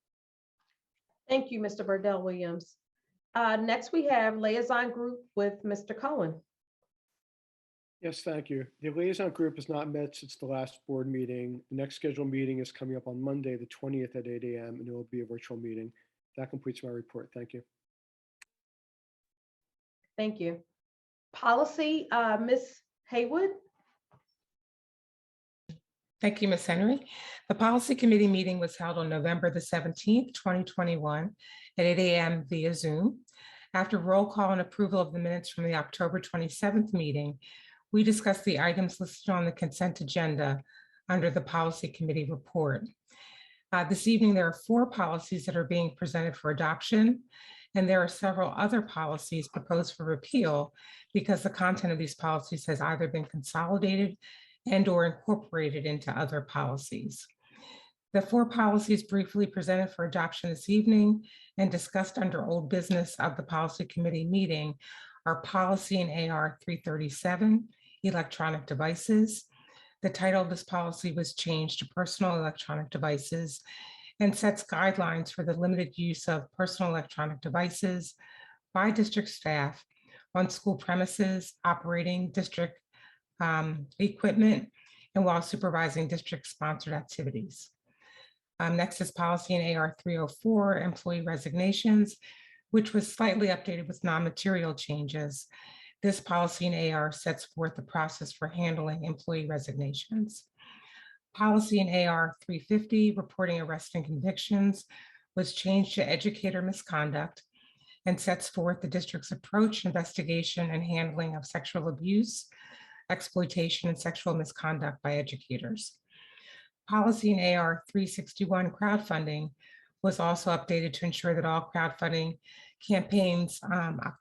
Thank you, Mr. Burdell Williams. Next, we have liaison group with Mr. Cohen. Yes, thank you. The liaison group has not met since the last board meeting. The next scheduled meeting is coming up on Monday, the 20th at 8 a.m., and it will be a virtual meeting. That completes my report. Thank you. Thank you. Policy, Ms. Haywood. Thank you, Ms. Henry. The policy committee meeting was held on November the 17th, 2021 at 8 a.m. via Zoom. After roll call and approval of the minutes from the October 27th meeting, we discussed the items listed on the consent agenda under the policy committee report. This evening, there are 4 policies that are being presented for adoption, and there are several other policies proposed for repeal because the content of these policies has either been consolidated and/or incorporated into other policies. The 4 policies briefly presented for adoption this evening and discussed under old business of the policy committee meeting are policy in AR 337, electronic devices. The title of this policy was changed to personal electronic devices and sets guidelines for the limited use of personal electronic devices by district staff on school premises, operating district equipment, and while supervising district-sponsored activities. Next is policy in AR 304, employee resignations, which was slightly updated with non-material changes. This policy in AR sets forth the process for handling employee resignations. Policy in AR 350, reporting arrests and convictions, was changed to educator misconduct and sets forth the district's approach, investigation, and handling of sexual abuse, exploitation, and sexual misconduct by educators. Policy in AR 361, crowdfunding, was also updated to ensure that all crowdfunding campaigns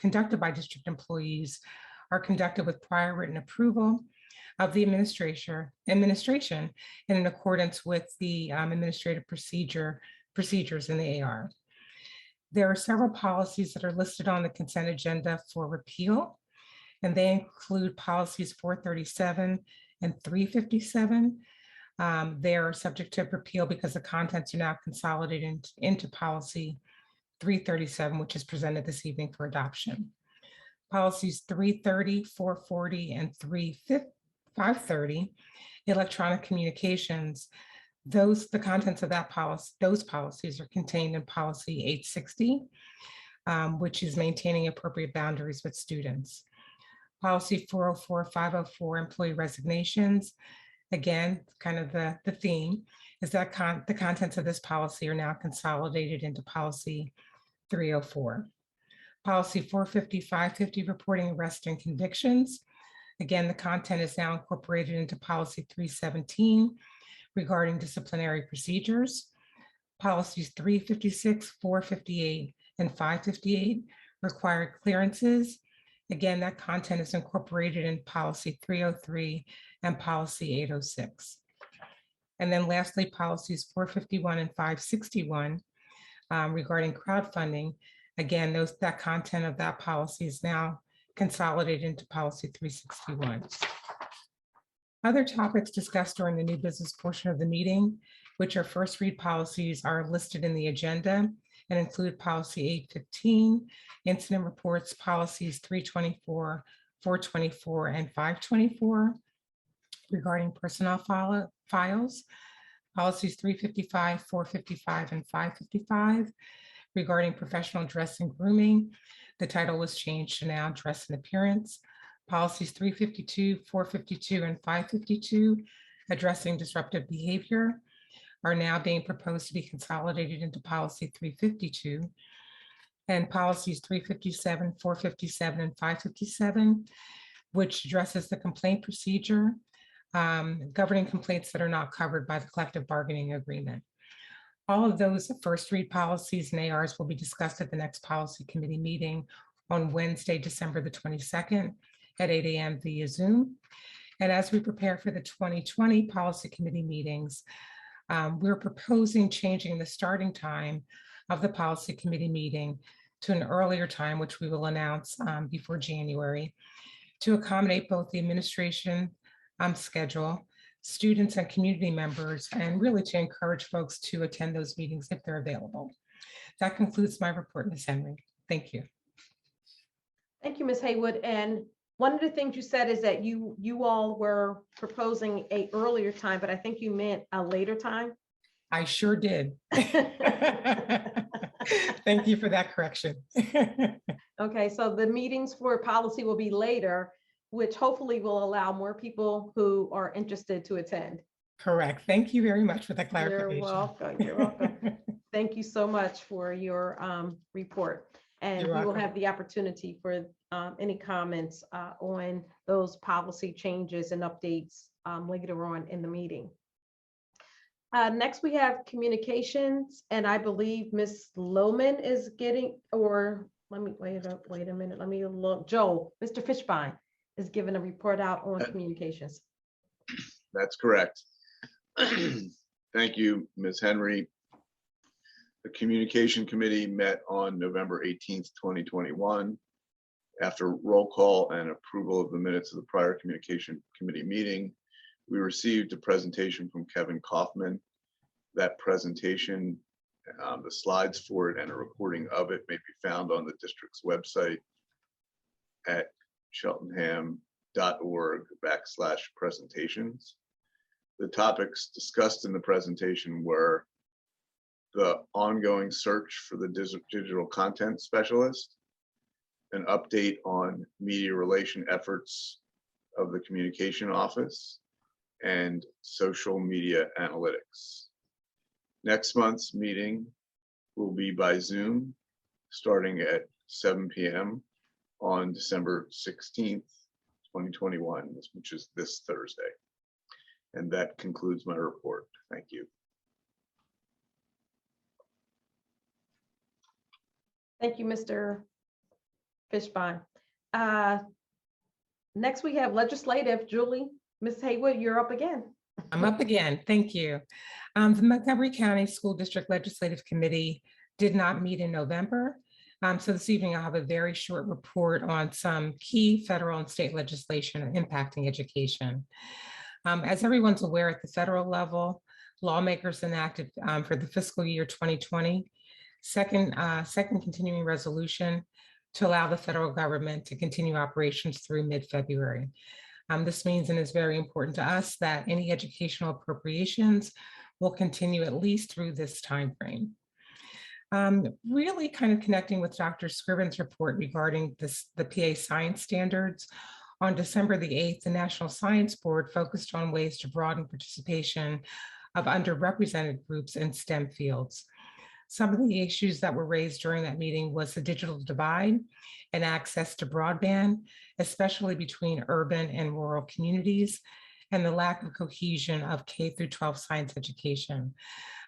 conducted by district employees are conducted with prior written approval of the administration and in accordance with the administrative procedures in the AR. There are several policies that are listed on the consent agenda for repeal, and they include policies 437 and 357. They are subject to repeal because the contents are now consolidated into policy 337, which is presented this evening for adoption. Policies 330, 440, and 530, electronic communications, the contents of those policies are contained in policy 860, which is maintaining appropriate boundaries with students. Policy 404, 504, employee resignations. Again, kind of the theme is that the contents of this policy are now consolidated into policy 304. Policy 450, 550, reporting arrests and convictions. Again, the content is now incorporated into policy 317 regarding disciplinary procedures. Policies 356, 458, and 558 require clearances. Again, that content is incorporated in policy 303 and policy 806. And then lastly, policies 451 and 561 regarding crowdfunding. Again, that content of that policy is now consolidated into policy 361. Other topics discussed during the new business portion of the meeting, which are first read policies, are listed in the agenda and include policy 815, incident reports, policies 324, 424, and 524 regarding personnel files, policies 355, 455, and 555 regarding professional dress and grooming. The title was changed to now dress and appearance. Policies 352, 452, and 552 addressing disruptive behavior are now being proposed to be consolidated into policy 352. And policies 357, 457, and 557, which addresses the complaint procedure governing complaints that are not covered by the collective bargaining agreement. All of those first read policies and ARs will be discussed at the next policy committee meeting on Wednesday, December the 22nd at 8 a.m. via Zoom. And as we prepare for the 2020 policy committee meetings, we're proposing changing the starting time of the policy committee meeting to an earlier time, which we will announce before January, to accommodate both the administration schedule, students and community members, and really to encourage folks to attend those meetings if they're available. That concludes my report, Ms. Henry. Thank you. Thank you, Ms. Haywood. And one of the things you said is that you all were proposing an earlier time, but I think you meant a later time. I sure did. Thank you for that correction. Okay, so the meetings for policy will be later, which hopefully will allow more people who are interested to attend. Correct. Thank you very much for that clarification. You're welcome. You're welcome. Thank you so much for your report. And You're we will welcome. have the opportunity for any comments on those policy changes and updates later on in the meeting. Next, we have communications, and I believe Ms. Lohman is getting, or let me wait a minute. Let me look. Joel, Mr. Fishbein is giving a report out on communications. That's correct. Thank you, Ms. Henry. The Communication Committee met on November 18th, 2021. After roll call and approval of the minutes of the prior Communication Committee meeting, we received a presentation from Kevin Kaufman. That presentation, the slides for it and a recording of it may be found on the district's website at cheltenham.org/presentations. The topics discussed in the presentation were the ongoing search for the digital content specialist, an update on media relation efforts of the communication office, and social media analytics. Next month's meeting will be by Zoom, starting at 7 p.m. on December 16th, 2021, which is this Thursday. And that concludes my report. Thank you. Thank you, Mr. Fishbein. Next, we have legislative. Julie, Ms. Haywood, you're up again. I'm up again. Thank you. The Montgomery County School District Legislative Committee did not meet in November. So this evening, I'll have a very short report on some key federal and state legislation impacting education. As everyone's aware, at the federal level, lawmakers enacted for the fiscal year 2020, second continuing resolution to allow the federal government to continue operations through mid-February. This means, and is very important to us, that any educational appropriations will continue at least through this timeframe. Really kind of connecting with Dr. Scriven's report regarding the PA science standards. On December the 8th, the National Science Board focused on ways to broaden participation of underrepresented groups in STEM fields. Some of the issues that were raised during that meeting was the digital divide and access to broadband, especially between urban and rural communities, and the lack of cohesion of K-12 science education.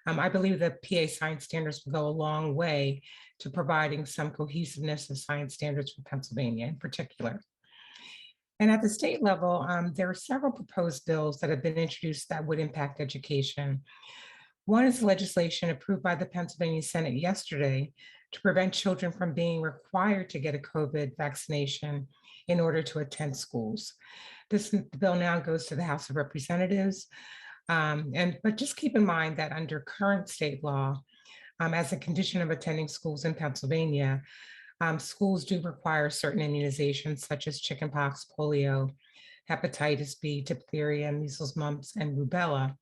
I believe that PA science standards will go a long way to providing some cohesiveness of science standards for Pennsylvania in particular. And at the state level, there are several proposed bills that have been introduced that would impact education. One is legislation approved by the Pennsylvania Senate yesterday to prevent children from being required to get a COVID vaccination in order to attend schools. This bill now goes to the House of Representatives. But just keep in mind that under current state law, as a condition of attending schools in Pennsylvania, schools do require certain immunizations such as chickenpox, polio, hepatitis B, diphtheria, measles, mumps, and rubella,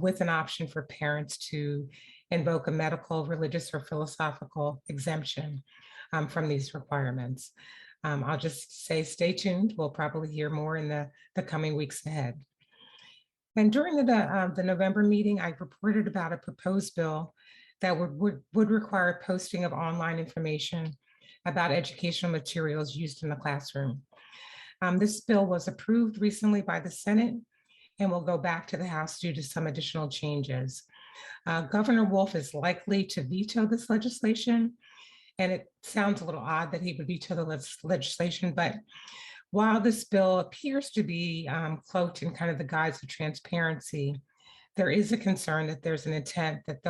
with an option for parents to invoke a medical, religious, or philosophical exemption from these requirements. I'll just say stay tuned. We'll probably hear more in the coming weeks ahead. And during the November meeting, I reported about a proposed bill that would require posting of online information about educational materials used in the classroom. This bill was approved recently by the Senate and will go back to the House due to some additional changes. Governor Wolf is likely to veto this legislation, and it sounds a little odd that he would veto the legislation, but while this bill appears to be cloaked in kind of the guise of transparency, there is a concern that there's an intent that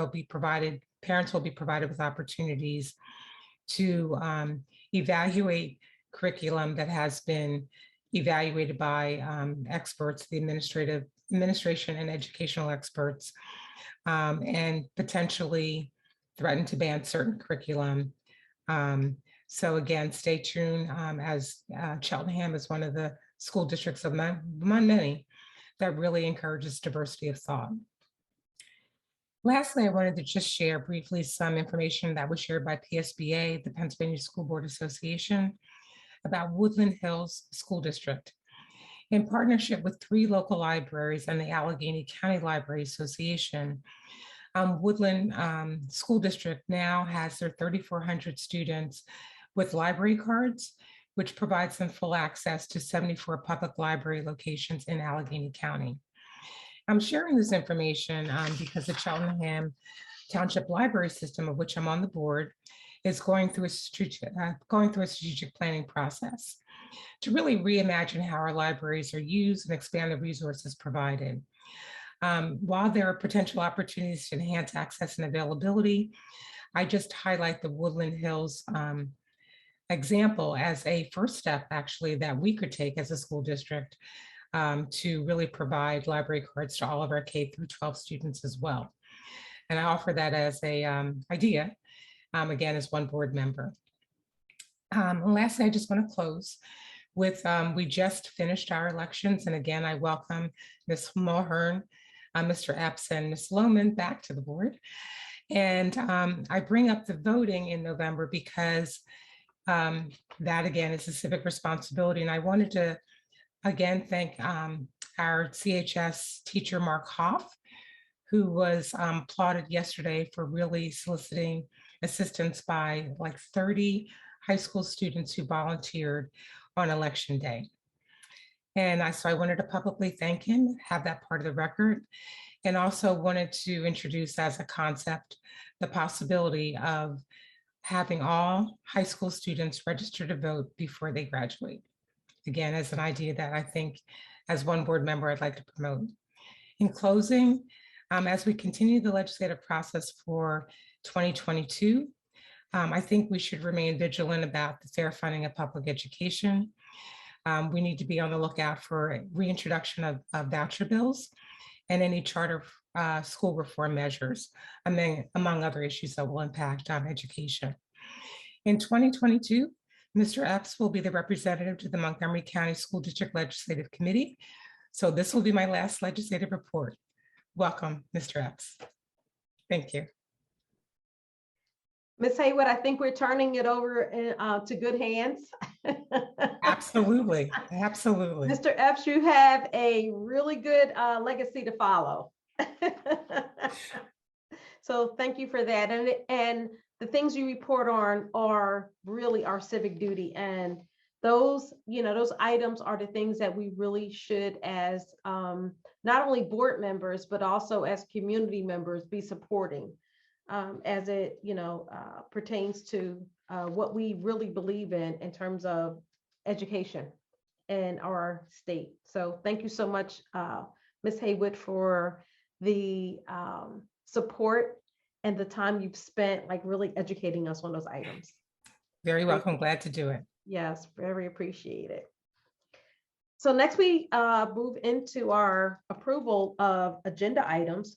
parents will be provided with opportunities to evaluate curriculum that has been evaluated by experts, the administration and educational experts, and potentially threaten to ban certain curriculum. So again, stay tuned, as Cheltenham is one of the school districts among many that really encourages diversity of thought. Lastly, I wanted to just share briefly some information that was shared by PSBA, the Pennsylvania School Board Association, about Woodland Hills School District. In partnership with 3 local libraries and the Allegheny County Library Association, Woodland School District now has their 3,400 students with library cards, which provides them full access to 74 public library locations in Allegheny County. I'm sharing this information because the Cheltenham Township Library System, of which I'm on the board, is going through a strategic planning process to really reimagine how our libraries are used and expand the resources provided. While there are potential opportunities to enhance access and availability, I just highlight the Woodland Hills example as a first step, actually, that we could take as a school district to really provide library cards to all of our K-12 students as well. And I offer that as a idea, again, as one board member. Lastly, I just want to close with, we just finished our elections. And again, I welcome Ms. Mulhern, Mr. Epps, and Ms. Lohman back to the board. And I bring up the voting in November because that again is a civic responsibility. And I wanted to again thank our CHS teacher, Mark Hoff, who was applauded yesterday for really soliciting assistance by like 30 high school students who volunteered on election day. And so I wanted to publicly thank him, have that part of the record, and also wanted to introduce as a concept the possibility of having all high school students register to vote before they graduate. Again, as an idea that I think as one board member, I'd like to promote. In closing, as we continue the legislative process for 2022, I think we should remain vigilant about the fair funding of public education. We need to be on the lookout for reintroduction of voucher bills and any charter school reform measures, among other issues that will impact education. In 2022, Mr. Epps will be the representative to the Montgomery County School District Legislative Committee. So this will be my last legislative report. Welcome, Mr. Epps. Thank you. Ms. Haywood, I think we're turning it over to good hands. Absolutely, absolutely. Mr. Epps, you have a really good legacy to follow. So thank you for that. And the things you report on are really our civic duty. And those, those items are the things that we really should, as not only board members, but also as community members, be supporting as it, pertains to what we really believe in terms of education in our state. So thank you so much, Ms. Haywood, for the support and the time you've spent like really educating us on those items. Very welcome, glad to do it. Yes, very appreciated. So next we move into our approval of agenda items.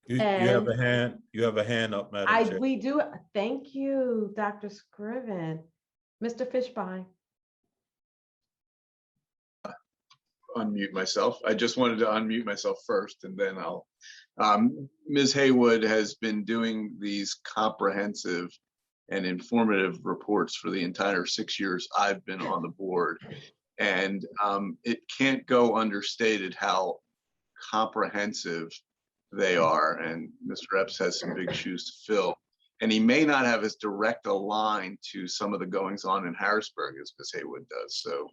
You have a hand. You have a hand up, Madam Chair. We do. Thank you, Dr. Scriven. Mr. Fishbein. Unmute myself. I just wanted to unmute myself first, and then I'll. Ms. Haywood has been doing these comprehensive and informative reports for the entire 6 years I've been on the board. And it can't go understated how comprehensive they are. And Mr. Epps has some big shoes to fill. And he may not have as direct a line to some of the goings on in Harrisburg as Ms. Haywood does. So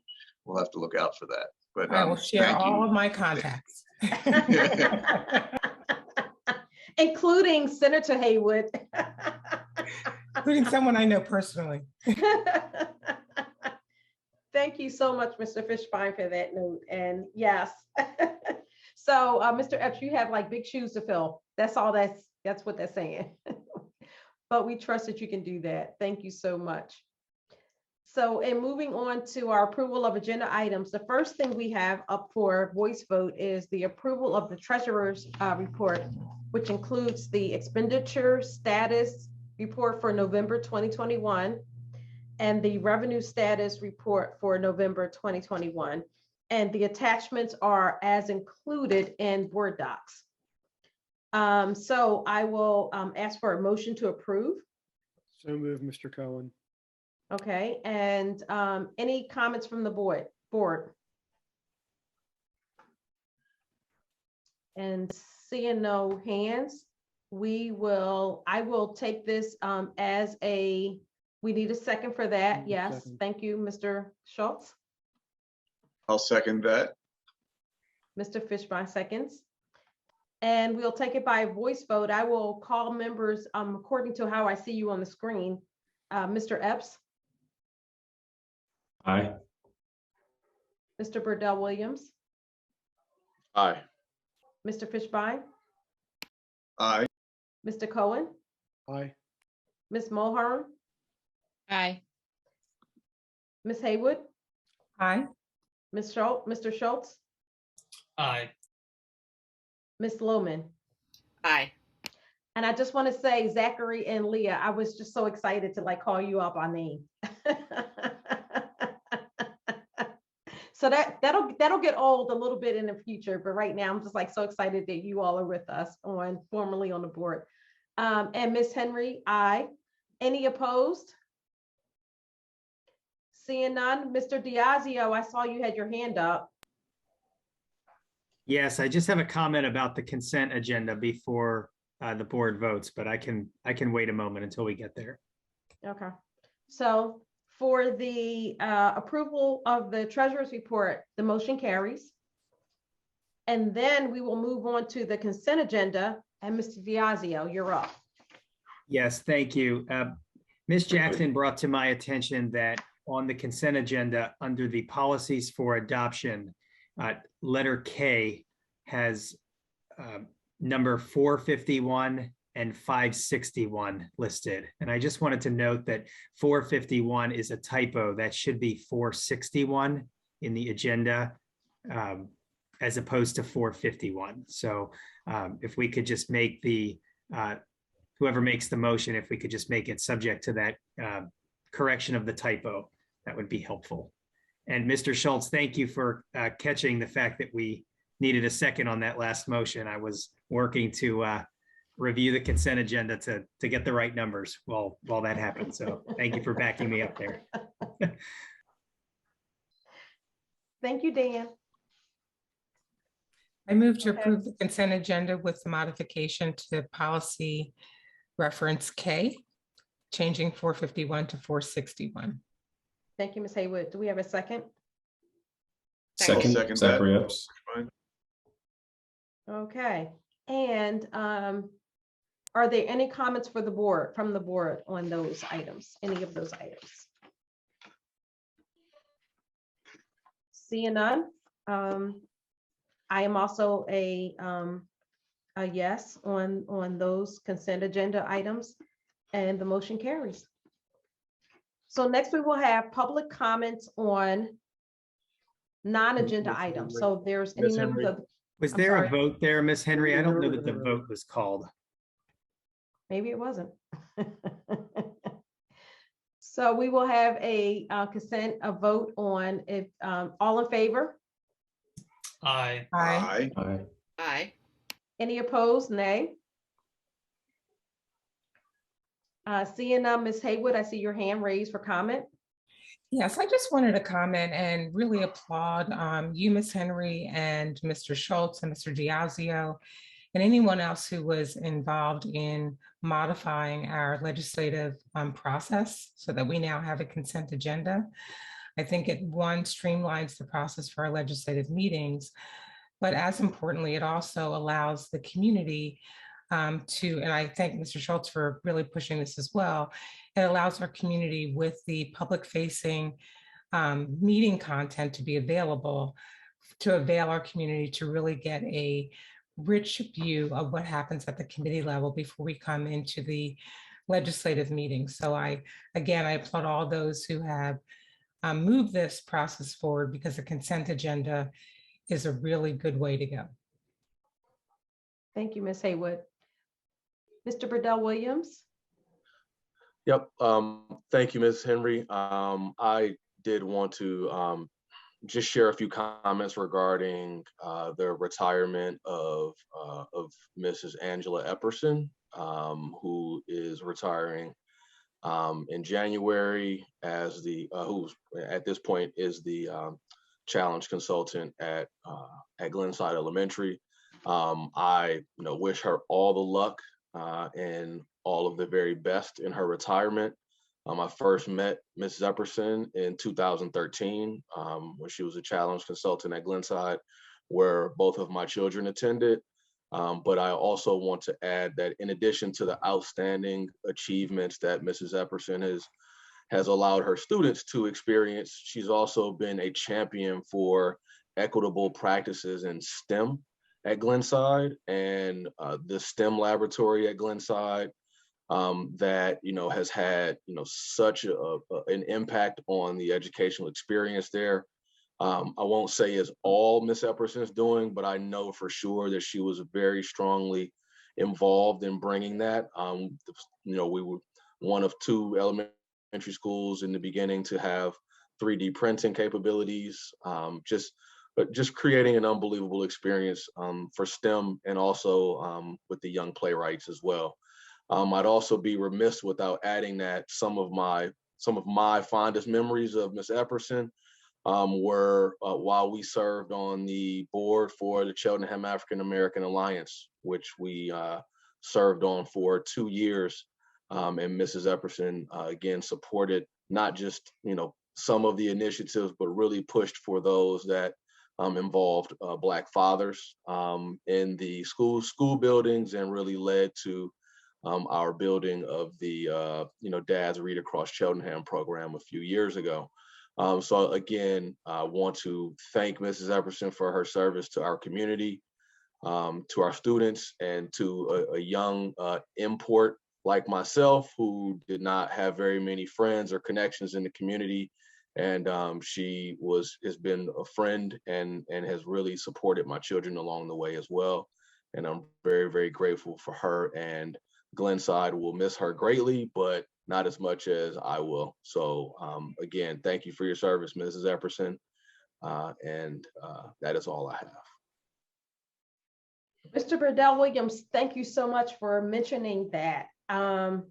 we'll have to look out for that. But I will share all of my contacts. Including Senator Haywood. Including someone I know personally. Thank you so much, Mr. Fishbein, for that note. And yes. So Mr. Epps, you have like big shoes to fill. That's all that's what they're saying. But we trust that you can do that. Thank you so much. So in moving on to our approval of agenda items, the first thing we have up for voice vote is the approval of the treasurer's report, which includes the expenditure status report for November 2021 and the revenue status report for November 2021. And the attachments are as included in Board Docs. So I will ask for a motion to approve. So move, Mr. Cohen. Okay, and any comments from the board? And seeing no hands, I will take this as we need a second for that. Yes, Second. Thank you, Mr. Schultz. I'll second that. Mr. Fishbein seconds. And we'll take it by voice vote. I will call members according to how I see you on the screen. Mr. Epps. Aye. Mr. Burdell Williams. Aye. Mr. Fishbein. Aye. Mr. Cohen. Aye. Ms. Mulhern. Aye. Ms. Haywood. Aye. Mr. Schultz. Aye. Ms. Lohman. Aye. And I just want to say, Zachary and Leah, I was just so excited to like call you up by name. So that'll get old a little bit in the future, but right now I'm just like so excited that you all are with us formally on the board. And Ms. Henry, aye. Any opposed? Seeing none, Mr. Diazio, I saw you had your hand up. Yes, I just have a comment about the consent agenda before the board votes, but I can wait a moment until we get there. Okay, so for the approval of the treasurer's report, the motion carries. And then we will move on to the consent agenda, and Mr. Diazio, you're up. Yes, thank you. Ms. Jackson brought to my attention that on the consent agenda, under the policies for adoption, letter K has number 451 and 561 listed. And I just wanted to note that 451 is a typo. That should be 461 in the agenda as opposed to 451. So if we could just make the, whoever makes the motion, if we could just make it subject to that correction of the typo, that would be helpful. And Mr. Schultz, thank you for catching the fact that we needed a second on that last motion. I was working to review the consent agenda to get the right numbers while that happened. So thank you for backing me up there. Thank you, Dan. I move to Okay. approve the consent agenda with the modification to policy reference K, changing 451 to 461. Thank you, Ms. Haywood. Do we have a second? Second, Zachary Epps. Fine. Okay, and are there any comments for the board, from the board on those items, any of those items? Seeing none, I am also a yes on those consent agenda items, and the motion carries. So next we will have public comments on non-agenda Ms. items. Henry. So there's any Ms. members Henry. of, Was I'm there sorry. a vote there, Ms. Henry? I don't know that the vote was called. maybe it wasn't. So we will have a consent, a vote on if, all in favor? Aye. Aye. Aye. Aye. Aye. Any opposed? Nay. Seeing Ms. Haywood, I see your hand raised for comment. Yes, I just wanted to comment and really applaud you, Ms. Henry, and Mr. Schultz and Mr. Diazio, and anyone else who was involved in modifying our legislative process so that we now have a consent agenda. I think it, one, streamlines the process for our legislative meetings, but as importantly, it also allows the community to, and I thank Mr. Schultz for really pushing this as well, it allows our community with the public facing meeting content to be available, to avail our community to really get a rich view of what happens at the committee level before we come into the legislative meeting. So I applaud all those who have moved this process forward, because the consent agenda is a really good way to go. Thank you, Ms. Haywood. Mr. Burdell Williams. Yep. Thank you, Ms. Henry. I did want to just share a few comments regarding the retirement of Mrs. Angela Epperson, who is retiring in January as the who at this point is the challenge consultant at Glenside Elementary. I wish her all the luck and all of the very best in her retirement. I first met Mrs. Epperson in 2013 when she was a challenge consultant at Glenside, where both of my children attended. But I also want to add that in addition to the outstanding achievements that Mrs. Epperson has allowed her students to experience, she's also been a champion for equitable practices in STEM at Glenside, and the STEM laboratory at Glenside that has had such an impact on the educational experience there. I won't say is all Miss Epperson's doing, but I know for sure that she was very strongly involved in bringing that. We were one of 2 elementary schools in the beginning to have 3D printing capabilities, just creating an unbelievable experience for STEM, and also with the young playwrights as well. I'd also be remiss without adding that some of my fondest memories of Ms. Epperson were while we served on the board for the Cheltenham African American Alliance, which we served on for 2 years. And Mrs. Epperson again supported not just some of the initiatives, but really pushed for those that involved Black fathers in the school buildings, and really led to our building of the Dads Read Across Cheltenham program a few years ago. So again, I want to thank Mrs. Epperson for her service to our community, to our students, and to a young import like myself who did not have very many friends or connections in the community. And she has been a friend and has really supported my children along the way as well. And I'm very, very grateful for her. And Glenside will miss her greatly, but not as much as I will. So again, thank you for your service, Mrs. Epperson. And that is all I have. Mr. Burdell Williams, thank you so much for mentioning that. And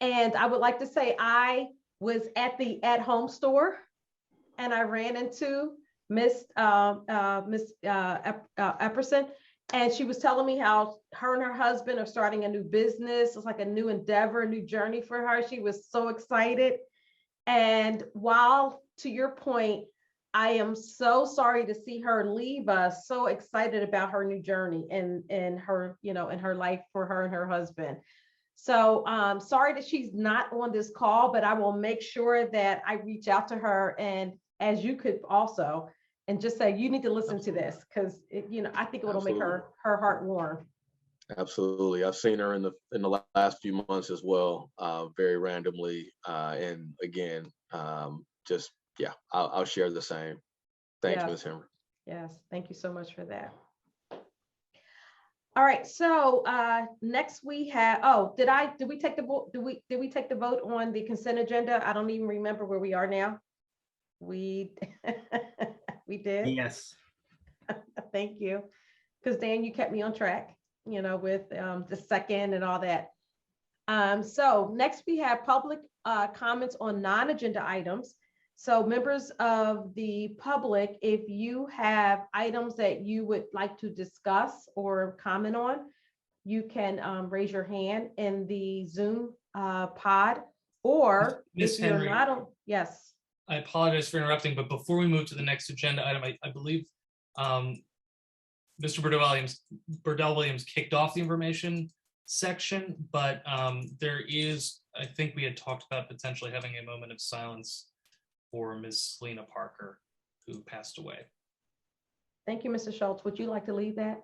I would like to say I was at the at-home store and I ran into Miss Epperson, and she was telling me how her and her husband are starting a new business. It's like a new endeavor, a new journey for her. She was so excited. And while, to your point, I am so sorry to see her leave us, so excited about her new journey and her, in her life for her and her husband. So sorry that she's not on this call, but I will make sure that I reach out to her, and as you could also, and just say, you need to listen to this, because I think it will make her heart warm. Absolutely. I've seen her in the last few months as well, very randomly. And again, yeah, I'll share the same. Thanks, Yes. Ms. Henry. Yes, thank you so much for that. All right, so next we have, did we take the vote? Did we take the vote on the consent agenda? I don't even remember where we are now. We did. Yes. Thank you, because Dan, you kept me on track, with the second and all that. So next we have public comments on non-agenda items. So members of the public, if you have items that you would like to discuss or comment on, you can raise your hand in the Zoom pod, or Ms. if you're Henry. not on, yes. I apologize for interrupting, but before we move to the next agenda item, I believe Mr. Burdell Williams kicked off the information section, but there is, I think we had talked about potentially having a moment of silence for Ms. Selena Parker, who passed away. Thank you, Mr. Schultz. Would you like to lead that?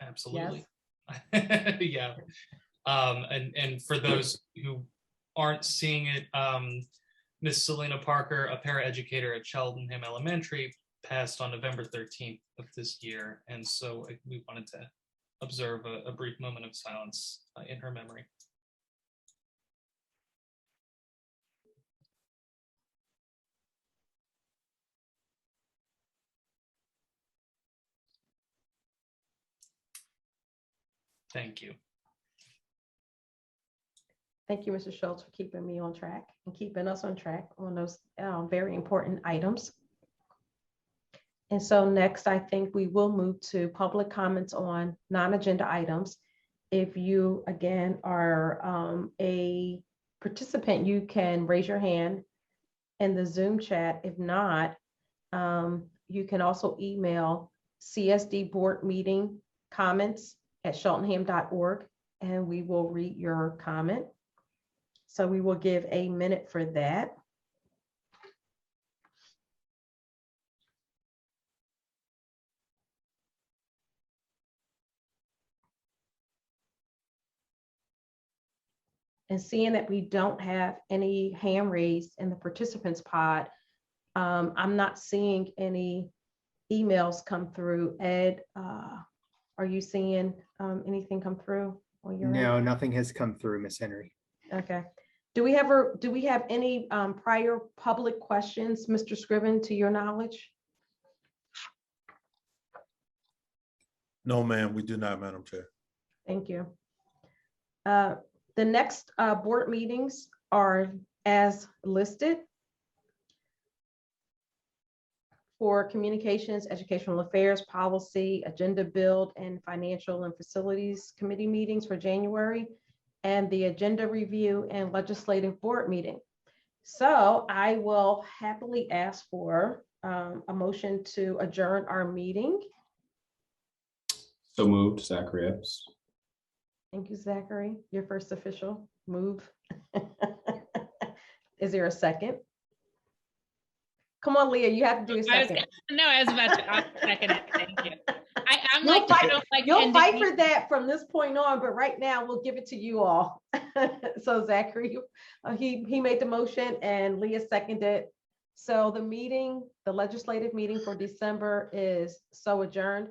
Absolutely. Yes. Yeah. And for those who aren't seeing it, Ms. Selena Parker, a paraeducator at Cheltenham Elementary, passed on November 13th of this year. And so we wanted to observe a brief moment of silence in her memory. Thank you. Thank you, Mr. Schultz, for keeping me on track and keeping us on track on those very important items. And so next, I think we will move to public comments on non-agenda items. If you, again, are a participant, you can raise your hand in the Zoom chat. If not, you can also email CSD board meeting comments@cheltenham.org, and we will read your comment. So we will give a minute for that. And seeing that we don't have any hand raised in the participants pod, I'm not seeing any emails come through. Ed, are you seeing anything come through on your end? No, nothing has come through, Ms. Henry. Okay. Do we have any prior public questions, Mr. Scriven, to your knowledge? No, ma'am, we do not, Madam Chair. Thank you. The next board meetings are as listed. For communications, educational affairs, policy, agenda build, and financial and facilities committee meetings for January, and the agenda review and legislative board meeting. So I will happily ask for a motion to adjourn our meeting. So moved, Zachary Epps. Thank you, Zachary. Your first official move. Is there a second? Come on, Leah, you have to do a second. I was about to, I'll second it. Thank you. I'm You'll like, I don't like You'll ending fight meetings. for that from this point on, but right now we'll give it to you all. So Zachary, he made the motion and Leah seconded. So the meeting, the legislative meeting for December is so adjourned.